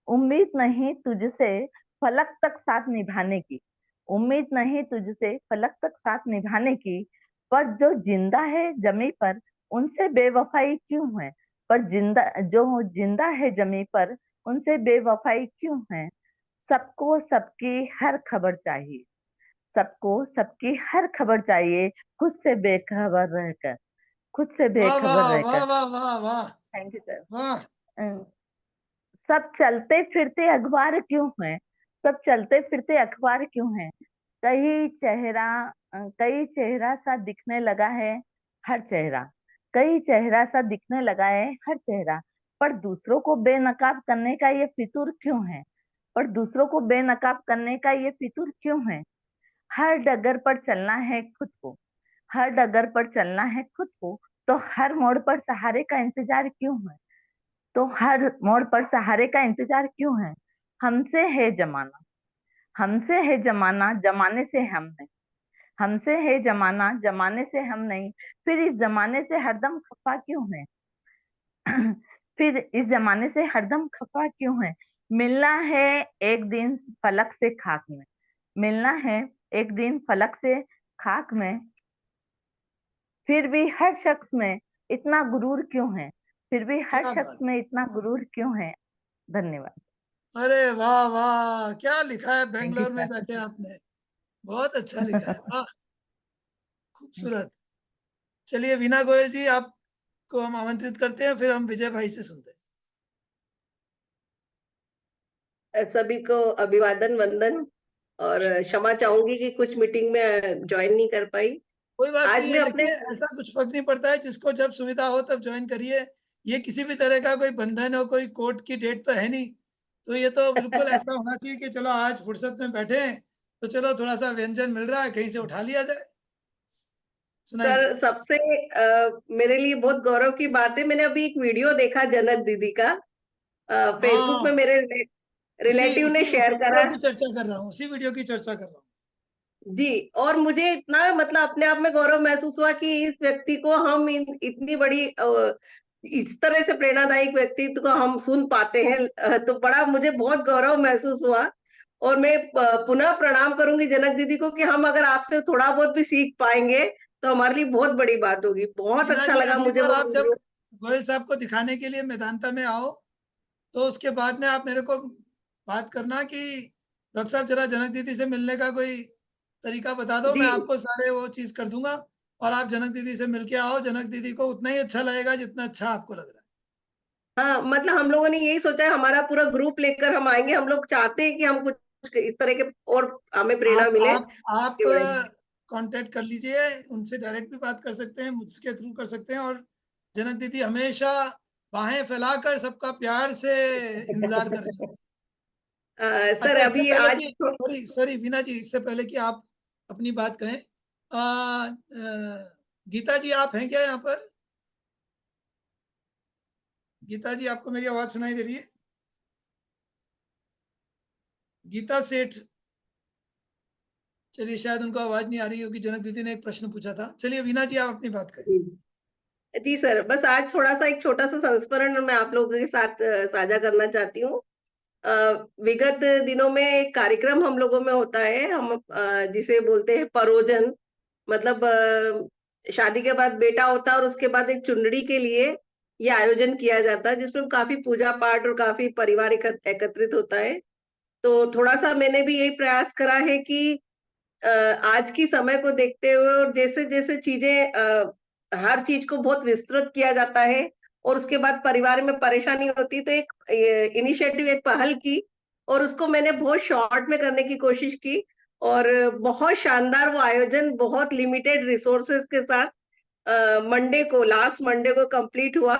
उम्मीद नहीं तुझसे फलक तक साथ निभाने की, उम्मीद नहीं तुझसे फलक तक साथ निभाने की, पर जो जिंदा है जमी पर उनसे बेवफाई क्यों है, पर जो जिंदा है जमी पर उनसे बेवफाई क्यों है। सबको सबकी हर खबर चाहिए, सबको सबकी हर खबर चाहिए, खुद से बेखबर रहकर, खुद से वाह बेखबर वाह वाह रहकर। वाह वाह वाह थैंक यू सर। वाह। सब चलते फिरते अखबार क्यों हैं, सब चलते फिरते अखबार क्यों हैं। कई चेहरा सा दिखने लगा है हर चेहरा, कई चेहरा सा दिखने लगा है हर चेहरा, पर दूसरों को बेनकाब करने का ये फितूर क्यों है, पर दूसरों को बेनकाब करने का ये फितूर क्यों है। हर डगर पर चलना है खुद को, हर डगर पर चलना है खुद को, तो हर मोड़ पर सहारे का इंतजार क्यों है, तो हर मोड़ पर सहारे का इंतजार क्यों है। हमसे है जमाना, हमसे है जमाना, जमाने से हम नहीं, हमसे है जमाना, जमाने से हम नहीं, फिर इस जमाने से हरदम खफा क्यों है, फिर इस जमाने से हरदम खफा क्यों है। मिलना है एक दिन फलक से खाक में, मिलना है एक दिन फलक से खाक में, फिर भी हर शख्स में इतना गुरूर क्यों है, फिर भी हर क्या शख्स बात, में इतना गुरूर क्यों है। धन्यवाद। अरे वाह वाह, क्या लिखा है थैंक यू बेंगलोर में सर। जाके आपने, बहुत अच्छा लिखा है, वाह खूबसूरत। चलिए वीना गोयल जी, आपको हम आमंत्रित करते हैं, फिर हम विजय भाई से सुनते हैं। सभी को अभिवादन वंदन, और क्षमा चाहूंगी कि कुछ मीटिंग में ज्वाइन नहीं कर पाई। कोई बात आज नहीं मैं है, अपने देखिए ऐसा कुछ फर्क नहीं पड़ता है, जिसको जब सुविधा हो तब ज्वाइन करिए। ये किसी भी तरह का कोई बंधन हो, कोई कोर्ट की डेट तो है नहीं, तो ये तो बिल्कुल ऐसा होना चाहिए कि चलो आज फुर्सत में बैठे हैं, तो चलो थोड़ा सा व्यंजन मिल रहा है, कहीं से उठा लिया जाए। सुनाइए। सर सबसे मेरे लिए बहुत गौरव की बात है, मैंने अभी एक वीडियो देखा जनक दीदी का, फेसबुक में हाँ, मेरे उसी रिलेटिव ने उसी उसी शेयर वीडियो करा। की चर्चा कर रहा हूँ, उसी वीडियो की चर्चा कर रहा हूँ। जी, और मुझे इतना मतलब अपने आप में गौरव महसूस हुआ कि इस व्यक्ति को हम इतनी बड़ी इस तरह से प्रेरणादायक व्यक्तित्व को हम सुन पाते हैं, तो बड़ा मुझे बहुत गौरव महसूस हुआ। और मैं पुनः प्रणाम करूंगी जनक दीदी को कि हम अगर आपसे थोड़ा बहुत भी सीख पाएंगे तो हमारे लिए बहुत बड़ी बात होगी। बहुत वीना अच्छा जी, लगा अगली मुझे बार वो आप जब वीडियो। गोयल साहब को दिखाने के लिए मैदानता में आओ, तो उसके बाद में आप मेरे को बात करना कि डॉक्टर साहब जरा जनक दीदी से मिलने का कोई तरीका बता दो, मैं जी आपको सारे वो चीज कर दूंगा, और आप जनक दीदी से मिलके आओ। जनक दीदी को उतना ही अच्छा लगेगा जितना अच्छा आपको लग रहा है। हाँ, मतलब हम लोगों ने यही सोचा है, हमारा पूरा ग्रुप लेकर हम आएंगे। हम लोग चाहते हैं कि हम कुछ इस तरह के और हमें प्रेरणा मिले। आप कांटेक्ट कर लीजिए, उनसे डायरेक्ट भी बात कर सकते हैं, मुझके थ्रू कर सकते हैं, और जनक दीदी हमेशा बाहें फैलाकर सबका प्यार से इंतजार कर रही हैं। सर अच्छा, इससे अभी पहले आज कि सॉरी सॉरी वीना जी, इससे पहले कि आप अपनी बात कहें, गीता जी आप हैं क्या यहाँ पर? गीता जी, आपको मेरी आवाज सुनाई दे रही है? गीता सेठ, चलिए शायद उनको आवाज नहीं आ रही, क्योंकि जनक दीदी ने एक प्रश्न पूछा था। चलिए वीना जी, आप अपनी बात करें। जी सर, बस आज थोड़ा सा एक छोटा सा संस्मरण मैं आप लोगों के साथ साझा करना चाहती हूँ। विगत दिनों में एक कार्यक्रम हम लोगों में होता है, हम जिसे बोलते हैं परोजन। मतलब शादी के बाद बेटा होता है और उसके बाद एक चुंदड़ी के लिए ये आयोजन किया जाता है, जिसमें काफी पूजा पाठ और काफी परिवार एकत्रित होता है। तो थोड़ा सा मैंने भी यही प्रयास करा है कि आज की समय को देखते हुए और जैसे जैसे चीजें हर चीज को बहुत विस्तृत किया जाता है और उसके बाद परिवार में परेशानी होती, तो एक इनिशिएटिव, एक पहल की, और उसको मैंने बहुत शॉर्ट में करने की कोशिश की। और बहुत शानदार वो आयोजन बहुत लिमिटेड रिसोर्सेस के साथ लास्ट मंडे को कंप्लीट हुआ।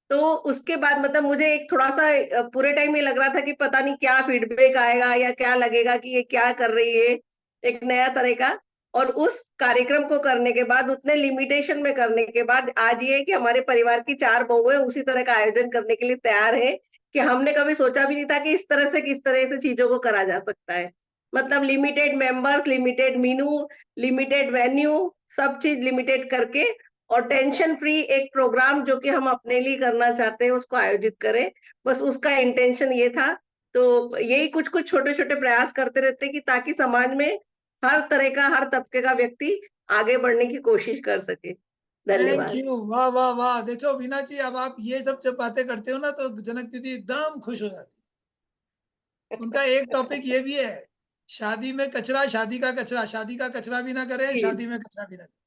तो उसके बाद मतलब मुझे एक थोड़ा सा पूरे टाइम ये लग रहा था कि पता नहीं क्या फीडबैक आएगा या क्या लगेगा कि ये क्या कर रही है, एक नया तरह का। और उस कार्यक्रम को करने के बाद, उतने लिमिटेशन में करने के बाद, आज ये है कि हमारे परिवार की 4 बहुएं उसी तरह का आयोजन करने के लिए तैयार है, कि हमने कभी सोचा भी नहीं था कि इस तरह से किस तरह से चीजों को करा जा सकता है। मतलब limited members, limited Meenu, limited venue, सब चीज लिमिटेड करके, और टेंशन फ्री एक प्रोग्राम जो कि हम अपने लिए करना चाहते हैं उसको आयोजित करें। बस उसका इंटेंशन ये था। तो यही कुछ कुछ छोटे छोटे प्रयास करते रहते कि ताकि समाज में हर तरह का, हर तबके का व्यक्ति आगे बढ़ने की कोशिश कर सके। थैंक धन्यवाद। यू, वाह वाह वाह। देखो वीना जी, अब आप ये सब जब बातें करते हो ना तो जनक दीदी एकदम खुश हो जाती। उनका एक टॉपिक ये भी है, शादी में कचरा, शादी का कचरा, शादी का कचरा भी ना करें, जी शादी में कचरा भी ना करें।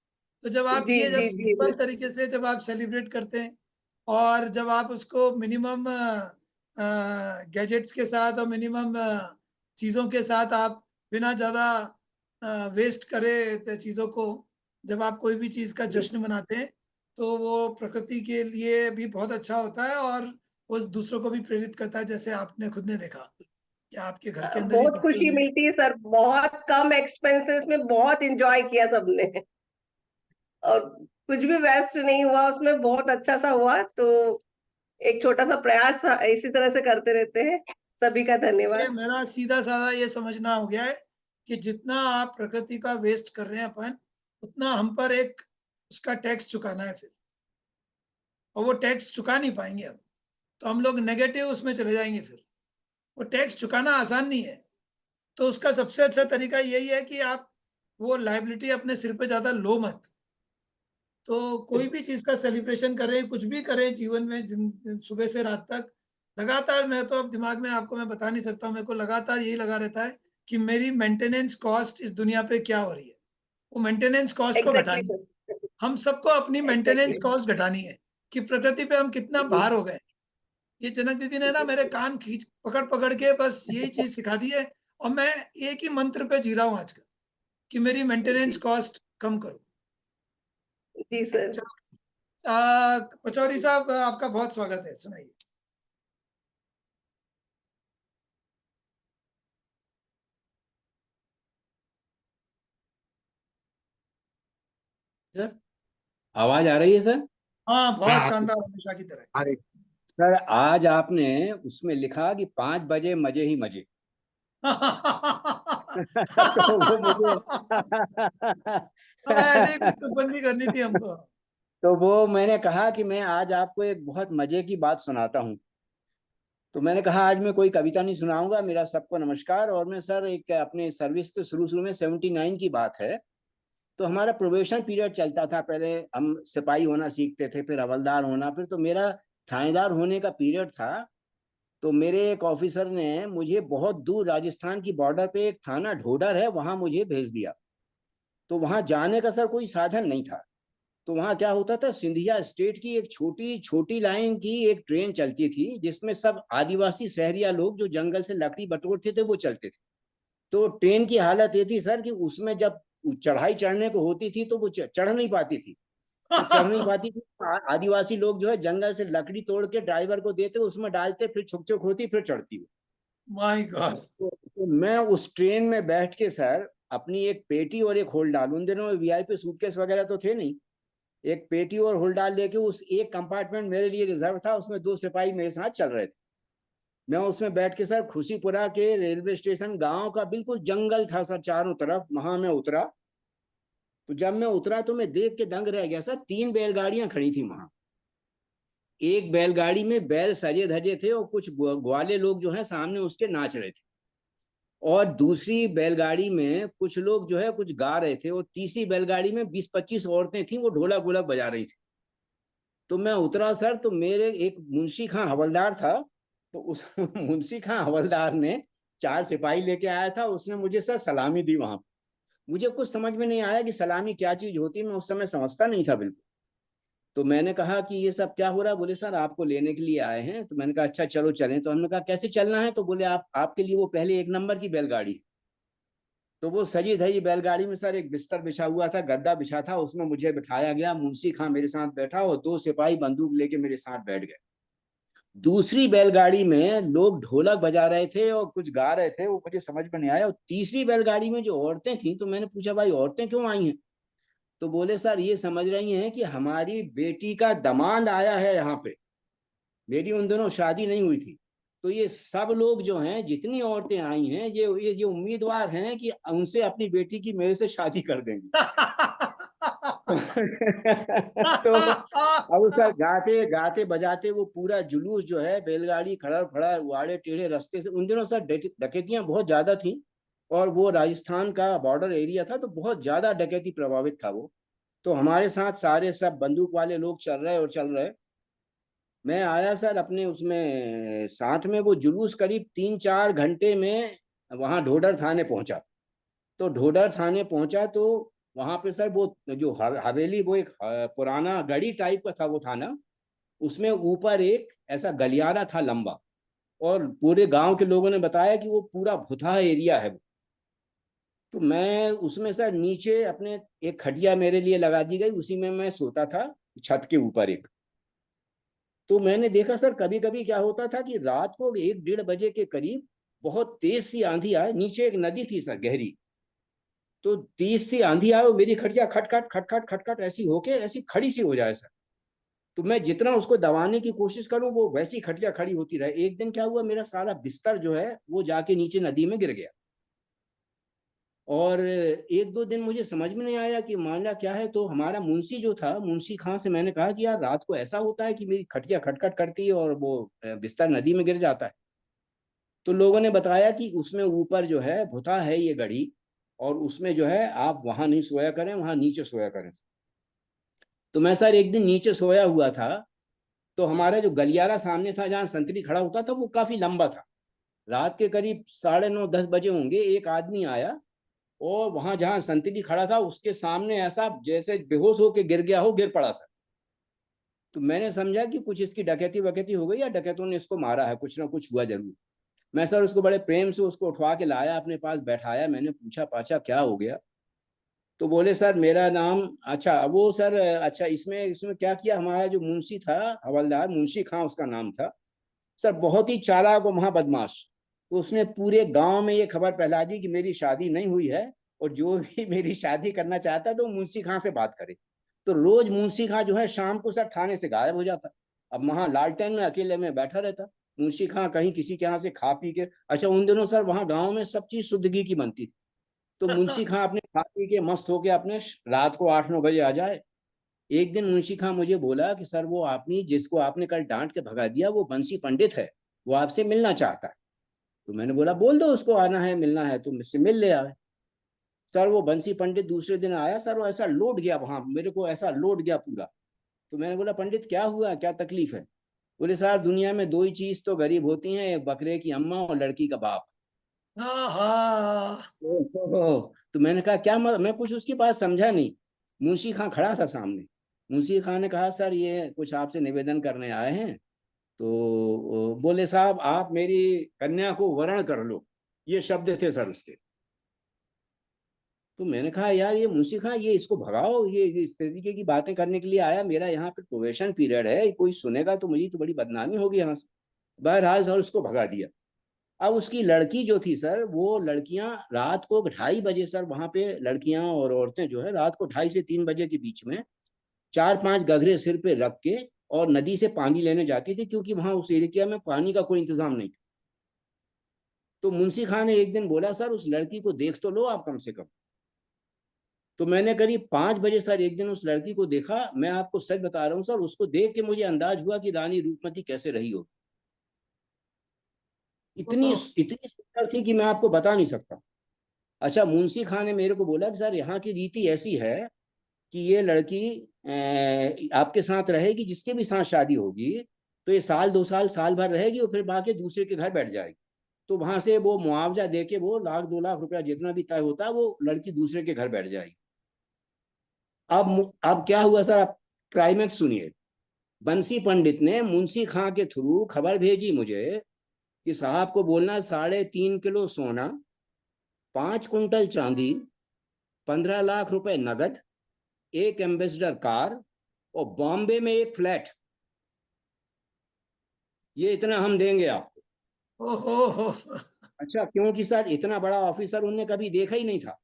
तो जब आप जी ये जब जी जी सिंपल तरीके से जब आप सेलिब्रेट करते हैं और जब आप उसको मिनिमम गैजेट्स के साथ और मिनिमम चीजों के साथ आप बिना ज्यादा वेस्ट करे चीजों को, जब आप कोई भी चीज का जश्न मनाते हैं तो वो प्रकृति के लिए भी बहुत अच्छा होता है और वो दूसरों को भी प्रेरित करता है, जैसे आपने खुद ने देखा कि आपके घर के अंदर ही बहुत बच्चों खुशी ने। मिलती है सर, बहुत कम एक्सपेंसेस में बहुत एंजॉय किया सबने, और कुछ भी वेस्ट नहीं हुआ उसमें, बहुत अच्छा सा हुआ। तो एक छोटा सा प्रयास था, इसी तरह से करते रहते हैं। सभी का ये धन्यवाद। मेरा सीधा साधा ये समझना हो गया है कि जितना आप प्रकृति का वेस्ट कर रहे हैं अपन, उतना हम पर एक उसका टैक्स चुकाना है फिर, और वो टैक्स चुका नहीं पाएंगे अब, तो हम लोग नेगेटिव उसमें चले जाएंगे फिर। वो टैक्स चुकाना आसान नहीं है, तो उसका सबसे अच्छा तरीका यही है कि आप वो लायबिलिटी अपने सिर पे ज्यादा लो मत। तो कोई भी चीज का सेलिब्रेशन करें, कुछ भी करें जीवन में, सुबह से रात तक लगातार, मैं तो अब दिमाग में आपको मैं बता नहीं सकता, मेरे को लगातार यही लगा रहता है कि मेरी मेंटेनेंस कॉस्ट इस दुनिया पे क्या हो रही है, वो मेंटेनेंस कॉस्ट को एग्जैक्टली घटानी है। सर, हम सबको अपनी मेंटेनेंस एग्जैक्टली। कॉस्ट घटानी है कि प्रकृति पे हम कितना भार हो गए। ये जनक दीदी ने ना मेरे कान खींच पकड़ पकड़ के बस यही चीज सिखा दी है, और मैं एक ही मंत्र पे जी रहा हूँ आजकल कि मेरी मेंटेनेंस कॉस्ट कम करो। जी सर। पचौरी साहब, आपका बहुत स्वागत है, सुनाइए। सर आवाज आ रही है सर? हाँ, बहुत हाँ शानदार, हमेशा की तरह। अरे सर, आज आपने उसमें लिखा कि 5 बजे मजे ही मजे। तो वो मुझे ऐसे ही कुछ तुकबंदी करनी थी हमको। तो वो मैंने कहा कि मैं आज आपको एक बहुत मजे की बात सुनाता हूँ। तो मैंने कहा आज मैं कोई कविता नहीं सुनाऊंगा, मेरा सबको नमस्कार। और मैं सर एक अपने सर्विस के शुरू शुरू में 79 की बात है, तो हमारा प्रोबेशन पीरियड चलता था। पहले हम सिपाही होना सीखते थे, फिर हवलदार होना, फिर तो मेरा थानेदार होने का पीरियड था। तो मेरे एक ऑफिसर ने मुझे बहुत दूर राजस्थान की बॉर्डर पे एक थाना ढोडर है, वहां मुझे भेज दिया। तो वहां जाने का सर कोई साधन नहीं था। तो वहां क्या होता था, सिंधिया स्टेट की एक छोटी छोटी लाइन की एक ट्रेन चलती थी, जिसमें सब आदिवासी शहरिया लोग जो जंगल से लकड़ी बटोरते थे वो चलते थे। तो ट्रेन की हालत ये थी सर कि उसमें जब चढ़ाई चढ़ने को होती थी तो वो चढ़ नहीं पाती थी। तो चढ़ नहीं पाती थी, आदिवासी लोग जो है जंगल से लकड़ी तोड़ के ड्राइवर को देते, उसमें डालते, फिर छुक छुक होती, फिर चढ़ती वो। My God. तो मैं उस ट्रेन में बैठ के सर अपनी एक पेटी और एक होल्डाल, उन दिनों में वीआईपी सूटकेस वगैरह तो थे नहीं, एक पेटी और होल्डाल लेके उस एक कंपार्टमेंट मेरे लिए रिजर्व था, उसमें 2 सिपाही मेरे साथ चल रहे थे। मैं उसमें बैठ के सर खुशीपुरा के रेलवे स्टेशन, गांव का बिल्कुल जंगल था सर चारों तरफ, वहां मैं उतरा। तो जब मैं उतरा तो मैं देख के दंग रह गया सर, 3 बैलगाड़ियां खड़ी थी वहां। एक बैलगाड़ी में बैल सजे धजे थे और कुछ ग्वाले लोग जो है सामने उसके नाच रहे थे, और दूसरी बैलगाड़ी में कुछ लोग जो है कुछ गा रहे थे, और तीसरी बैलगाड़ी में 20-25 औरतें थी, वो ढोलक वोलक बजा रही थी। तो मैं उतरा सर, तो मेरे एक मुंशी खां हवलदार था, तो उस मुंशी खां हवलदार ने 4 सिपाही लेके आया था, उसने मुझे सर सलामी दी वहां। मुझे कुछ समझ में नहीं आया कि सलामी क्या चीज होती है, मैं उस समय समझता नहीं था बिल्कुल। तो मैंने कहा कि ये सब क्या हो रहा है? बोले सर आपको लेने के लिए आए हैं। तो मैंने कहा अच्छा चलो चलें। तो हमने कहा कैसे चलना है? तो बोले आप आपके लिए वो पहले 1 नंबर की बैलगाड़ी। तो वो सजी धजी बैलगाड़ी में सर एक बिस्तर बिछा हुआ था, गद्दा बिछा था, उसमें मुझे बिठाया गया, मुंशी खां मेरे साथ बैठा और 2 सिपाही बंदूक लेके मेरे साथ बैठ गए। दूसरी बैलगाड़ी में लोग ढोलक बजा रहे थे और कुछ गा रहे थे, वो मुझे समझ में नहीं आया। और तीसरी बैलगाड़ी में जो औरतें थी, तो मैंने पूछा भाई औरतें क्यों आई हैं? तो बोले सर ये समझ रही हैं कि हमारी बेटी का दामाद आया है यहाँ पे। मेरी उन दिनों शादी नहीं हुई थी, तो ये सब लोग जो हैं, जितनी औरतें आई हैं, ये उम्मीदवार हैं कि उनसे अपनी बेटी की मेरे से शादी कर देंगी। तो अब सर गाते गाते बजाते वो पूरा जुलूस जो है, बैलगाड़ी खड़ा खड़ा, वाड़े टेढ़े रास्ते से, उन दिनों सर डकैतियां बहुत ज्यादा थी, और वो राजस्थान का बॉर्डर एरिया था, तो बहुत ज्यादा डकैती प्रभावित था वो। तो हमारे साथ सारे सब बंदूक वाले लोग चल रहे। मैं आया सर अपने उसमें साथ में, वो जुलूस करीब 3-4 घंटे में वहां ढोडर थाने पहुंचा। तो ढोडर थाने पहुंचा तो वहां पे सर वो जो हवेली, वो एक पुराना गढ़ी टाइप का था वो थाना। उसमें ऊपर एक ऐसा गलियारा था लंबा, और पूरे गांव के लोगों ने बताया कि वो पूरा भुतहा एरिया है। तो मैं उसमें सर नीचे अपने एक खटिया मेरे लिए लगा दी गई, उसी में मैं सोता था, छत के ऊपर एक। तो मैंने देखा सर कभी कभी क्या होता था कि रात को 1-1:30 बजे के करीब बहुत तेज सी आंधी आए। नीचे एक नदी थी सर गहरी, तो तेज सी आंधी आए और मेरी खटिया खटखट खटखट खटखट ऐसी होके ऐसी खड़ी सी हो जाए सर। तो मैं जितना उसको दबाने की कोशिश करूं वो वैसी खटिया खड़ी होती रहे। एक दिन क्या हुआ, मेरा सारा बिस्तर जो है वो जाके नीचे नदी में गिर गया। और 1-2 दिन मुझे समझ में नहीं आया कि मामला क्या है। तो हमारा मुंशी जो था, मुंशी खां से मैंने कहा कि यार रात को ऐसा होता है कि मेरी खटिया खटखट करती है और वो बिस्तर नदी में गिर जाता है। तो लोगों ने बताया कि उसमें ऊपर जो है भुता है ये गढ़ी, और उसमें जो है आप वहां नहीं सोया करें, वहां नीचे सोया करें। तो मैं सर एक दिन नीचे सोया हुआ था, तो हमारा जो गलियारा सामने था जहाँ संतरी खड़ा होता था वो काफी लंबा था। रात के करीब 9:30-10 बजे होंगे, एक आदमी आया और वहां जहां संतरी खड़ा था उसके सामने ऐसा जैसे बेहोश होके गिर गया हो, गिर पड़ा सर। तो मैंने समझा कि कुछ इसकी डकैती वकैती हो गई या डकैतों ने इसको मारा है, कुछ ना कुछ हुआ जरूर। मैं सर उसको बड़े प्रेम से उसको उठवा के लाया, अपने पास बैठाया। मैंने पूछा पाछा क्या हो गया। तो बोले सर मेरा नाम, अच्छा वो सर, अच्छा इसमें इसमें क्या किया, हमारा जो मुंशी था हवलदार, मुंशी खां उसका नाम था सर, बहुत ही चालाक और महाबदमाश। तो उसने पूरे गांव में ये खबर फैला दी कि मेरी शादी नहीं हुई है, और जो भी मेरी शादी करना चाहता है तो मुंशी खां से बात करे। तो रोज मुंशी खां जो है शाम को सर थाने से गायब हो जाता। अब वहां लालटेन में अकेले में बैठा रहता मुंशी खां, कहीं किसी के यहाँ से खा पी के। अच्छा उन दिनों सर वहां गाँव में सब चीज शुद्ध घी की बनती थी। तो मुंशी खां अपने खा पी के मस्त होके अपने रात को 8-9 बजे आ जाए। एक दिन मुंशी खां मुझे बोला कि सर वो आपने जिसको आपने कल डांट के भगा दिया वो बंसी पंडित है, वो आपसे मिलना चाहता है। तो मैंने बोला बोल दो उसको आना है, मिलना है तो मुझसे मिल ले आए। सर वो बंसी पंडित दूसरे दिन आया सर, वो ऐसा लौट गया वहां, मेरे को ऐसा लौट गया पूरा। तो मैंने बोला पंडित क्या हुआ, क्या तकलीफ है। बोले सर दुनिया में 2 ही चीज तो गरीब होती हैं, एक बकरे की अम्मा और लड़की का बाप। हाँ। तो मैंने कहा क्या मैं कुछ उसकी बात समझा नहीं। मुंशी खां खड़ा था सामने। मुंशी खां ने कहा सर ये कुछ आपसे निवेदन करने आए हैं। तो बोले साहब आप मेरी कन्या को वरण कर लो, ये शब्द थे सर उसके। तो मैंने कहा यार ये मुंशी खां, ये इसको भगाओ, ये इस तरीके की बातें करने के लिए आया, मेरा यहाँ पे प्रोबेशन पीरियड है, कोई सुनेगा तो मुझे तो बड़ी बदनामी होगी यहाँ से। बहरहाल सर उसको भगा दिया। अब उसकी लड़की जो थी सर, वो लड़कियां रात को 2:30 बजे सर, वहां पे लड़कियां और औरतें जो है रात को 2:30 से 3 बजे के बीच में 4-5 गघरे सिर पे रख के और नदी से पानी लेने जाती थी, क्योंकि वहां उस एरिया में पानी का कोई इंतजाम नहीं था। तो मुंशी खां ने एक दिन बोला सर उस लड़की को देख तो लो आप कम से कम। तो मैंने करीब 5 बजे सर एक दिन उस लड़की को देखा। मैं आपको सच बता रहा हूँ सर, उसको देख के मुझे अंदाज हुआ कि रानी रूपमती कैसे रही हो। इतनी इतनी सुंदर थी कि मैं आपको बता नहीं सकता। अच्छा मुंशी खां ने मेरे को बोला कि सर यहाँ की रीति ऐसी है कि ये लड़की आपके साथ रहेगी, जिसके भी साथ शादी होगी तो ये 1-2 साल साल भर रहेगी और फिर बाकी दूसरे के घर बैठ जाएगी। तो वहां से वो मुआवजा दे के वो 1-2 लाख रुपया जितना भी तय होता है वो लड़की दूसरे के घर बैठ जाएगी। अब क्या हुआ सर, आप क्लाइमेक्स सुनिए। बंसी पंडित ने मुंशी खां के थ्रू खबर भेजी मुझे कि साहब को बोलना 3.5 किलो सोना, 5 कुंटल चांदी, 15 लाख रुपए नगद, एक एम्बेसडर कार और बॉम्बे में एक फ्लैट, ये इतना हम देंगे आपको। ओहो। अच्छा क्योंकि सर इतना बड़ा ऑफिसर उनने कभी देखा ही नहीं था,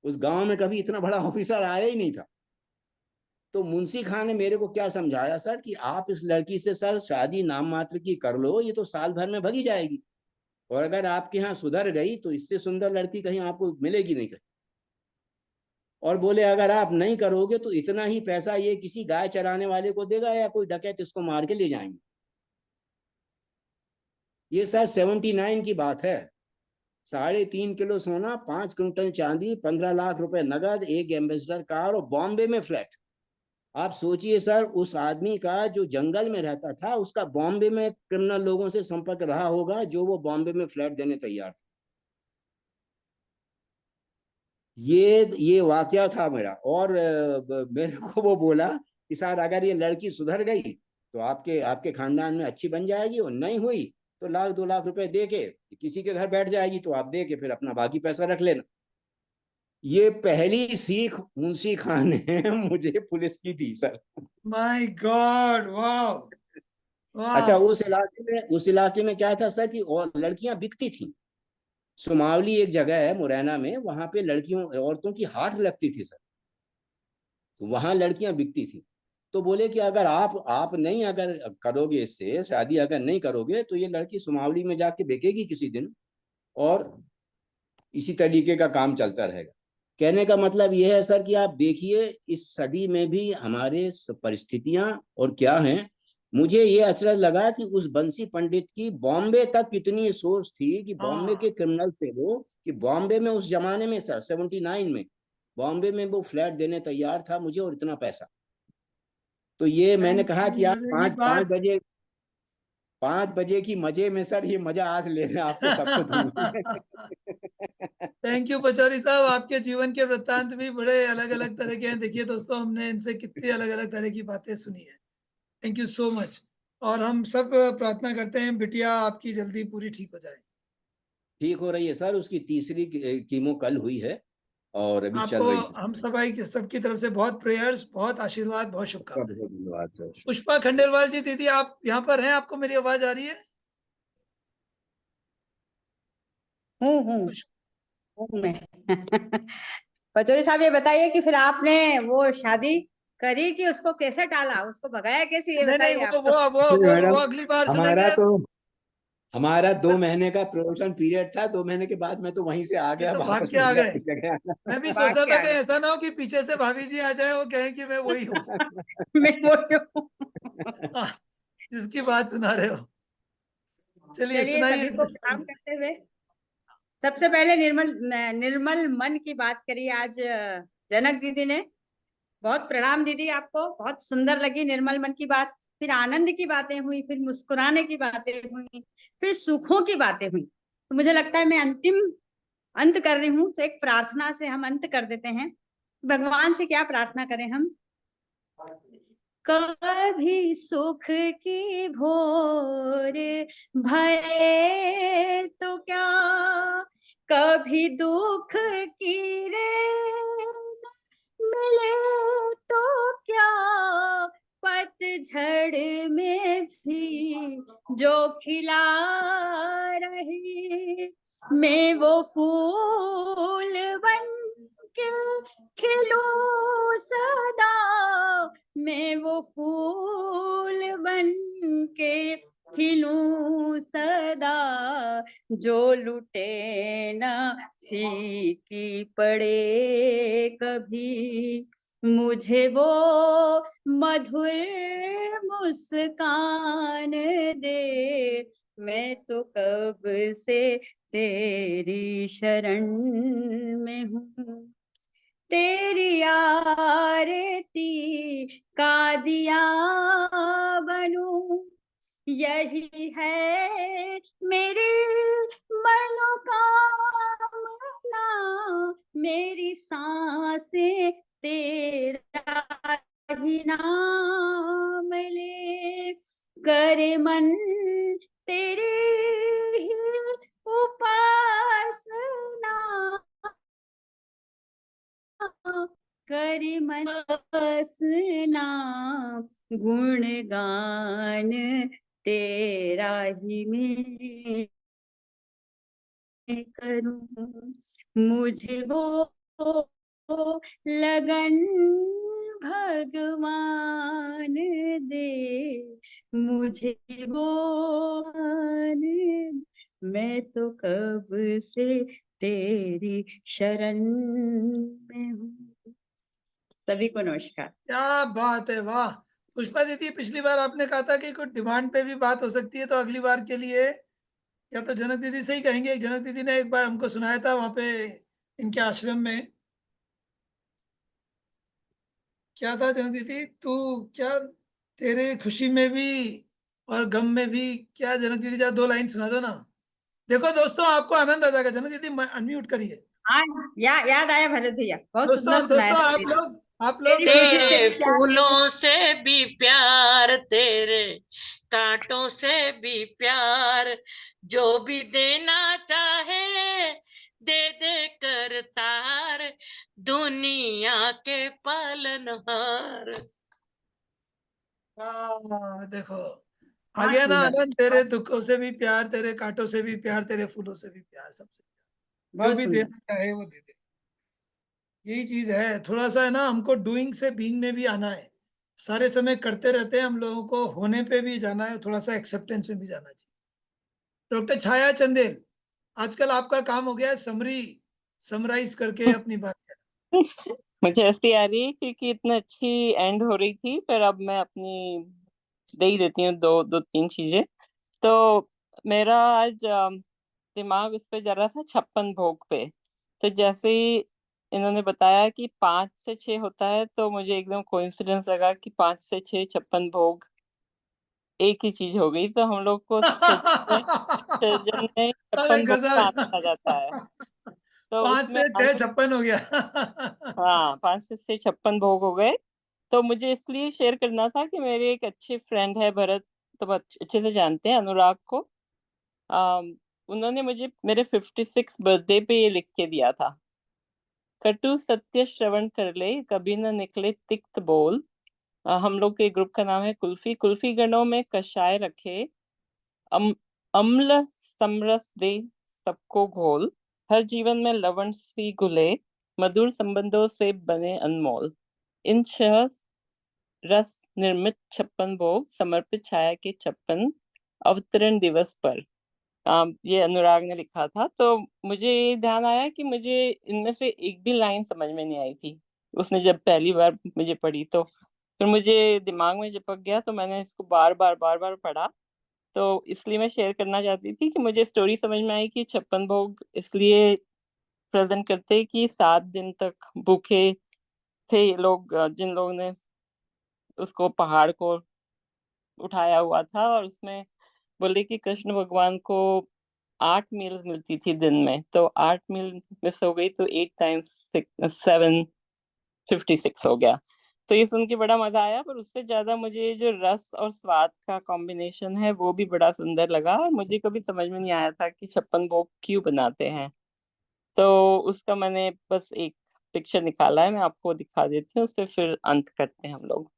उस गांव में कभी इतना बड़ा ऑफिसर आया ही नहीं था। तो मुंशी खां ने मेरे को क्या समझाया सर कि आप इस लड़की से सर शादी नाम मात्र की कर लो, ये तो साल भर में भगी जाएगी, और अगर आपके यहाँ सुधर गई तो इससे सुंदर लड़की कहीं आपको मिलेगी नहीं कहीं। और बोले अगर आप नहीं करोगे तो इतना ही पैसा ये किसी गाय चराने वाले को देगा या कोई डकैत इसको मार के ले जाएंगे। ये सर 79 की बात है। 3.5 किलो सोना, 5 क्विंटल चांदी, 15 लाख रुपए नगद, एक एम्बेसडर कार और बॉम्बे में फ्लैट। आप सोचिए सर, उस आदमी का जो जंगल में रहता था, उसका बॉम्बे में क्रिमिनल लोगों से संपर्क रहा होगा, जो वो बॉम्बे में फ्लैट देने तैयार थे। ये वाकया था मेरा। और मेरे को वो बोला कि सर अगर ये लड़की सुधर गई तो आपके आपके खानदान में अच्छी बन जाएगी, और नहीं हुई तो 1-2 लाख रुपए दे के किसी के घर बैठ जाएगी, तो आप दे के फिर अपना बाकी पैसा रख लेना। ये पहली सीख मुंशी खान ने मुझे पुलिस की दी सर। माय गॉड, वाह अच्छा, वाह। उस इलाके में क्या था सर कि और लड़कियां बिकती थी। सुमावली एक जगह है मुरैना में, वहां पे लड़कियों औरतों की हाट लगती थी सर, तो वहां लड़कियां बिकती थी। तो बोले कि अगर आप नहीं अगर करोगे, इससे शादी अगर नहीं करोगे, तो ये लड़की सुमावली में जाके बिकेगी किसी दिन, और इसी तरीके का काम चलता रहेगा। कहने का मतलब यह है सर कि आप देखिए इस सदी में भी हमारे परिस्थितियां और क्या हैं। मुझे ये अचरज लगा कि उस बंसी पंडित की बॉम्बे तक कितनी सोच थी कि बॉम्बे के क्रिमिनल से वो, कि बॉम्बे में उस जमाने में सर 79 में बॉम्बे में वो फ्लैट देने तैयार था मुझे, और इतना पैसा। तो ये मैंने कहा कि आप ये बात 5 बजे की मजे में सर ये मजा आज ले रहे हैं, आपको सबको दूंगा। थैंक यू पचौरी साहब, आपके जीवन के वृत्तांत भी बड़े अलग अलग तरह के हैं। देखिए दोस्तों, हमने इनसे कितनी अलग अलग तरह की बातें सुनी है। Thank you so much. और हम सब प्रार्थना करते हैं बिटिया आपकी जल्दी पूरी ठीक हो जाए। ठीक हो रही है सर, उसकी तीसरी कीमो कल हुई है और अभी चल आपको रही है। हम सबकी तरफ से बहुत प्रेयर्स, बहुत आशीर्वाद, बहुत शुभकामनाएं। बहुत धन्यवाद सर। पुष्पा खंडेलवाल जी, दीदी आप यहाँ पर हैं? आपको मेरी आवाज आ रही है? हूँ मैं। पचौरी साहब, ये बताइए कि फिर आपने वो शादी करी कि उसको कैसे टाला, उसको भगाया कैसे, ये नहीं बताइए नहीं, आप तो। मैडम, अगली बार हमारा सुनेंगे। तो हमारा 2 महीने का प्रोमोशन पीरियड था। 2 महीने के बाद मैं तो वहीं से आ ये गया, तो भाग वापस के आ नहीं गया गए। उस जगह। मैं भी भाग सोचा के था आ कि गए। ऐसा ना हो कि पीछे से भाभी जी आ जाए, वो कहें कि मैं वही हूँ मैं वही हूँ। जिसकी बात सुना रहे हो। चलिए चलिए, सुनाइए। सभी को प्रणाम करते हुए सबसे पहले निर्मल मन की बात करी आज जनक दीदी ने। बहुत प्रणाम दीदी आपको, बहुत सुंदर लगी निर्मल मन की बात। फिर आनंद की बातें हुई, फिर मुस्कुराने की बातें हुई, फिर सुखों की बातें हुई। तो मुझे लगता है मैं अंतिम अंत कर रही हूँ, तो एक प्रार्थना से हम अंत कर देते हैं। भगवान से क्या प्रार्थना करें हम? कभी सुख की भोर भय तो क्या, कभी दुख की रे मिले तो क्या, पतझड़ में भी जो खिला रहे, मैं वो फूल बन के खिलूं सदा, मैं वो फूल बन के खिलूं सदा, जो लुटे ना फीकी पड़े कभी, मुझे वो मधुर मुस्कान दे, मैं तो कब से तेरी शरण में हूँ, तेरी आरती का दिया बनूं, यही है मेरी मनोकामना, मेरी सांसें तेरा ही नाम ले, करे मन तेरी ही उपासना, करे मन उपासना, गुणगान तेरा ही मैं करूं, मुझे वो लगन भगवान दे, मुझे वो मैं तो कब से तेरी शरण में हूँ। सभी को नमस्कार। क्या बात है, वाह। पुष्पा दीदी, पिछली बार आपने कहा था कि कुछ डिमांड पे भी बात हो सकती है, तो अगली बार के लिए या तो जनक दीदी से ही कहेंगे। जनक दीदी ने एक बार हमको सुनाया था वहां पे इनके आश्रम में। क्या था जनक दीदी, तू क्या, तेरे खुशी में भी और गम में भी, क्या जनक दीदी, जरा 2 लाइन सुना दो ना। देखो दोस्तों, आपको आनंद आ जाएगा। जनक दीदी अनम्यूट करिए। हाँ, याद आया भरत भैया, बहुत दोस्तों सुंदर सुनाया दोस्तों, था आप लोग तेरे फूलों से भी प्यार, तेरे कांटों से भी प्यार, जो भी देना चाहे दे दे कर तार, दुनिया के पालनहार। देखो आ बहुत गया ना सुंदर, आनंद। तेरे दुखों से भी प्यार, तेरे कांटों से भी प्यार, तेरे फूलों से भी प्यार, सबसे जो बहुत भी सुंदर। देना चाहे वो दे दे। यही चीज है। थोड़ा सा है ना, हमको डूइंग से बीइंग में भी आना है। सारे समय करते रहते हैं, हम लोगों को होने पे भी जाना है, थोड़ा सा एक्सेप्टेंस में भी जाना चाहिए। डॉक्टर छाया चंदेल, आजकल आपका काम हो गया है समराइज करके अपनी बात करना। मुझे हंसी आ रही है क्योंकि इतना अच्छी एंड हो रही थी, पर अब मैं अपनी दे ही देती हूँ दो तीन चीजें। तो मेरा आज दिमाग उस पे जा रहा था 56 भोग पे। तो जैसे ही इन्होंने बताया कि 5 से 6 होता है, तो मुझे एकदम कोइंसिडेंस लगा कि 5 से 6 56 भोग एक ही चीज हो गई। तो हम लोग को सृजन में अरे 56 भोग का गजब। आनंद आ जाता है। तो 5 उसमें से 6 56 हो गया। हाँ, 5 से 56 भोग हो गए। तो मुझे इसलिए शेयर करना था कि मेरे एक अच्छे फ्रेंड है भरत, तो अच्छे से जानते हैं, अनुराग को। उन्होंने मुझे मेरे 56 बर्थडे पे ये लिख के दिया था। कटु सत्य श्रवण कर ले, कभी न निकले तिक्त बोल। हम लोग के ग्रुप का नाम है कुल्फी। कुल्फी गणों में कषाय रखे, अम्ल समरस दे सबको घोल। हर जीवन में लवण सी घुले, मधुर संबंधों से बने अनमोल। इन 6 रस निर्मित 56 भोग समर्पित छाया के 56 अवतरण दिवस पर। ये अनुराग ने लिखा था। तो मुझे ये ध्यान आया कि मुझे इनमें से एक भी लाइन समझ में नहीं आई थी उसने जब पहली बार मुझे पढ़ी। तो फिर मुझे दिमाग में चिपक गया, तो मैंने इसको बार बार पढ़ा। तो इसलिए मैं शेयर करना चाहती थी कि मुझे स्टोरी समझ में आई कि 56 भोग इसलिए प्रेजेंट करते कि 7 दिन तक भूखे थे ये लोग, जिन लोगों ने उसको पहाड़ को उठाया हुआ था। और उसमें बोले कि कृष्ण भगवान को 8 मील मिलती थी दिन में, तो 8 मील मिस हो गई, तो 8 टाइम्स 7 56 हो गया। तो ये सुन के बड़ा मजा आया, पर उससे ज्यादा मुझे जो रस और स्वाद का कॉम्बिनेशन है वो भी बड़ा सुंदर लगा। और मुझे कभी समझ में नहीं आया था कि 56 भोग क्यों बनाते हैं। तो उसका मैंने बस एक पिक्चर निकाला है, मैं आपको दिखा देती हूँ, उस पर फिर अंत करते हैं हम लोग।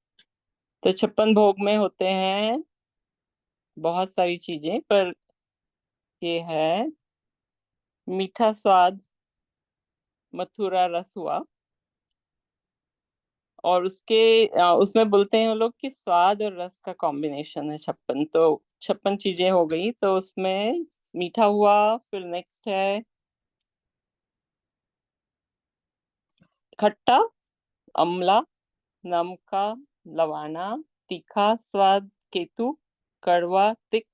तो 56 भोग में होते हैं बहुत सारी चीजें, पर ये है मीठा स्वाद, मथुरा रस हुआ। और उसमें बोलते हैं वो लोग कि स्वाद और रस का कॉम्बिनेशन है 56। तो 56 चीजें हो गई, तो उसमें मीठा हुआ। फिर नेक्स्ट है खट्टा, अम्ला, नमका, लवाना, तीखा स्वाद केतु, कड़वा तिक्त,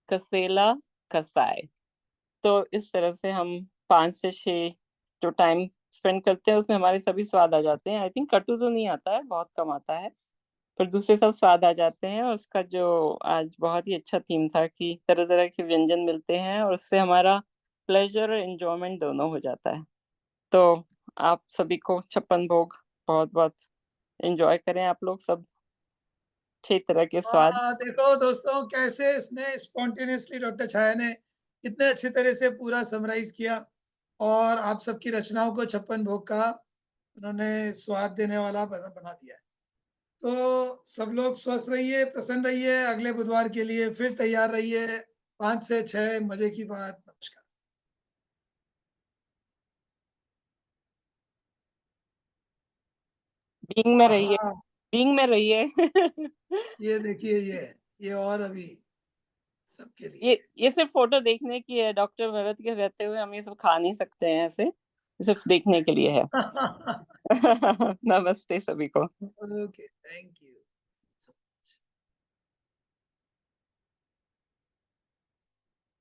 कसेला, कसाय। तो इस तरह से हम 5 से 6 जो टाइम स्पेंड करते हैं उसमें हमारे सभी स्वाद आ जाते हैं। आई थिंक कटु तो नहीं आता है, बहुत कम आता है, पर दूसरे सब स्वाद आ जाते हैं। और उसका जो आज बहुत ही अच्छा थीम था कि तरह तरह के व्यंजन मिलते हैं, और उससे हमारा प्लेजर और एंजॉयमेंट दोनों हो जाता है। तो आप सभी को 56 भोग बहुत बहुत एंजॉय करें आप लोग सब, 6 तरह के स्वाद। देखो दोस्तों, कैसे इसने स्पॉन्टेनियसली डॉक्टर छाया ने इतने अच्छे तरह से पूरा समराइज किया, और आप सबकी रचनाओं को 56 भोग का उन्होंने स्वाद देने वाला बना दिया है। तो सब लोग स्वस्थ रहिए, प्रसन्न रहिए। अगले बुधवार के लिए फिर तैयार रहिए। 5 से 6 मजे की बात। नमस्कार। बीइंग में रहिए, आहा, बीइंग में रहिए। ये देखिए, ये और अभी सबके लिए। ये सिर्फ फोटो देखने की है, डॉक्टर भरत के रहते हुए हम ये सब खा नहीं सकते हैं ऐसे, ये सिर्फ देखने के लिए है। नमस्ते सभी को। Okay, thank you.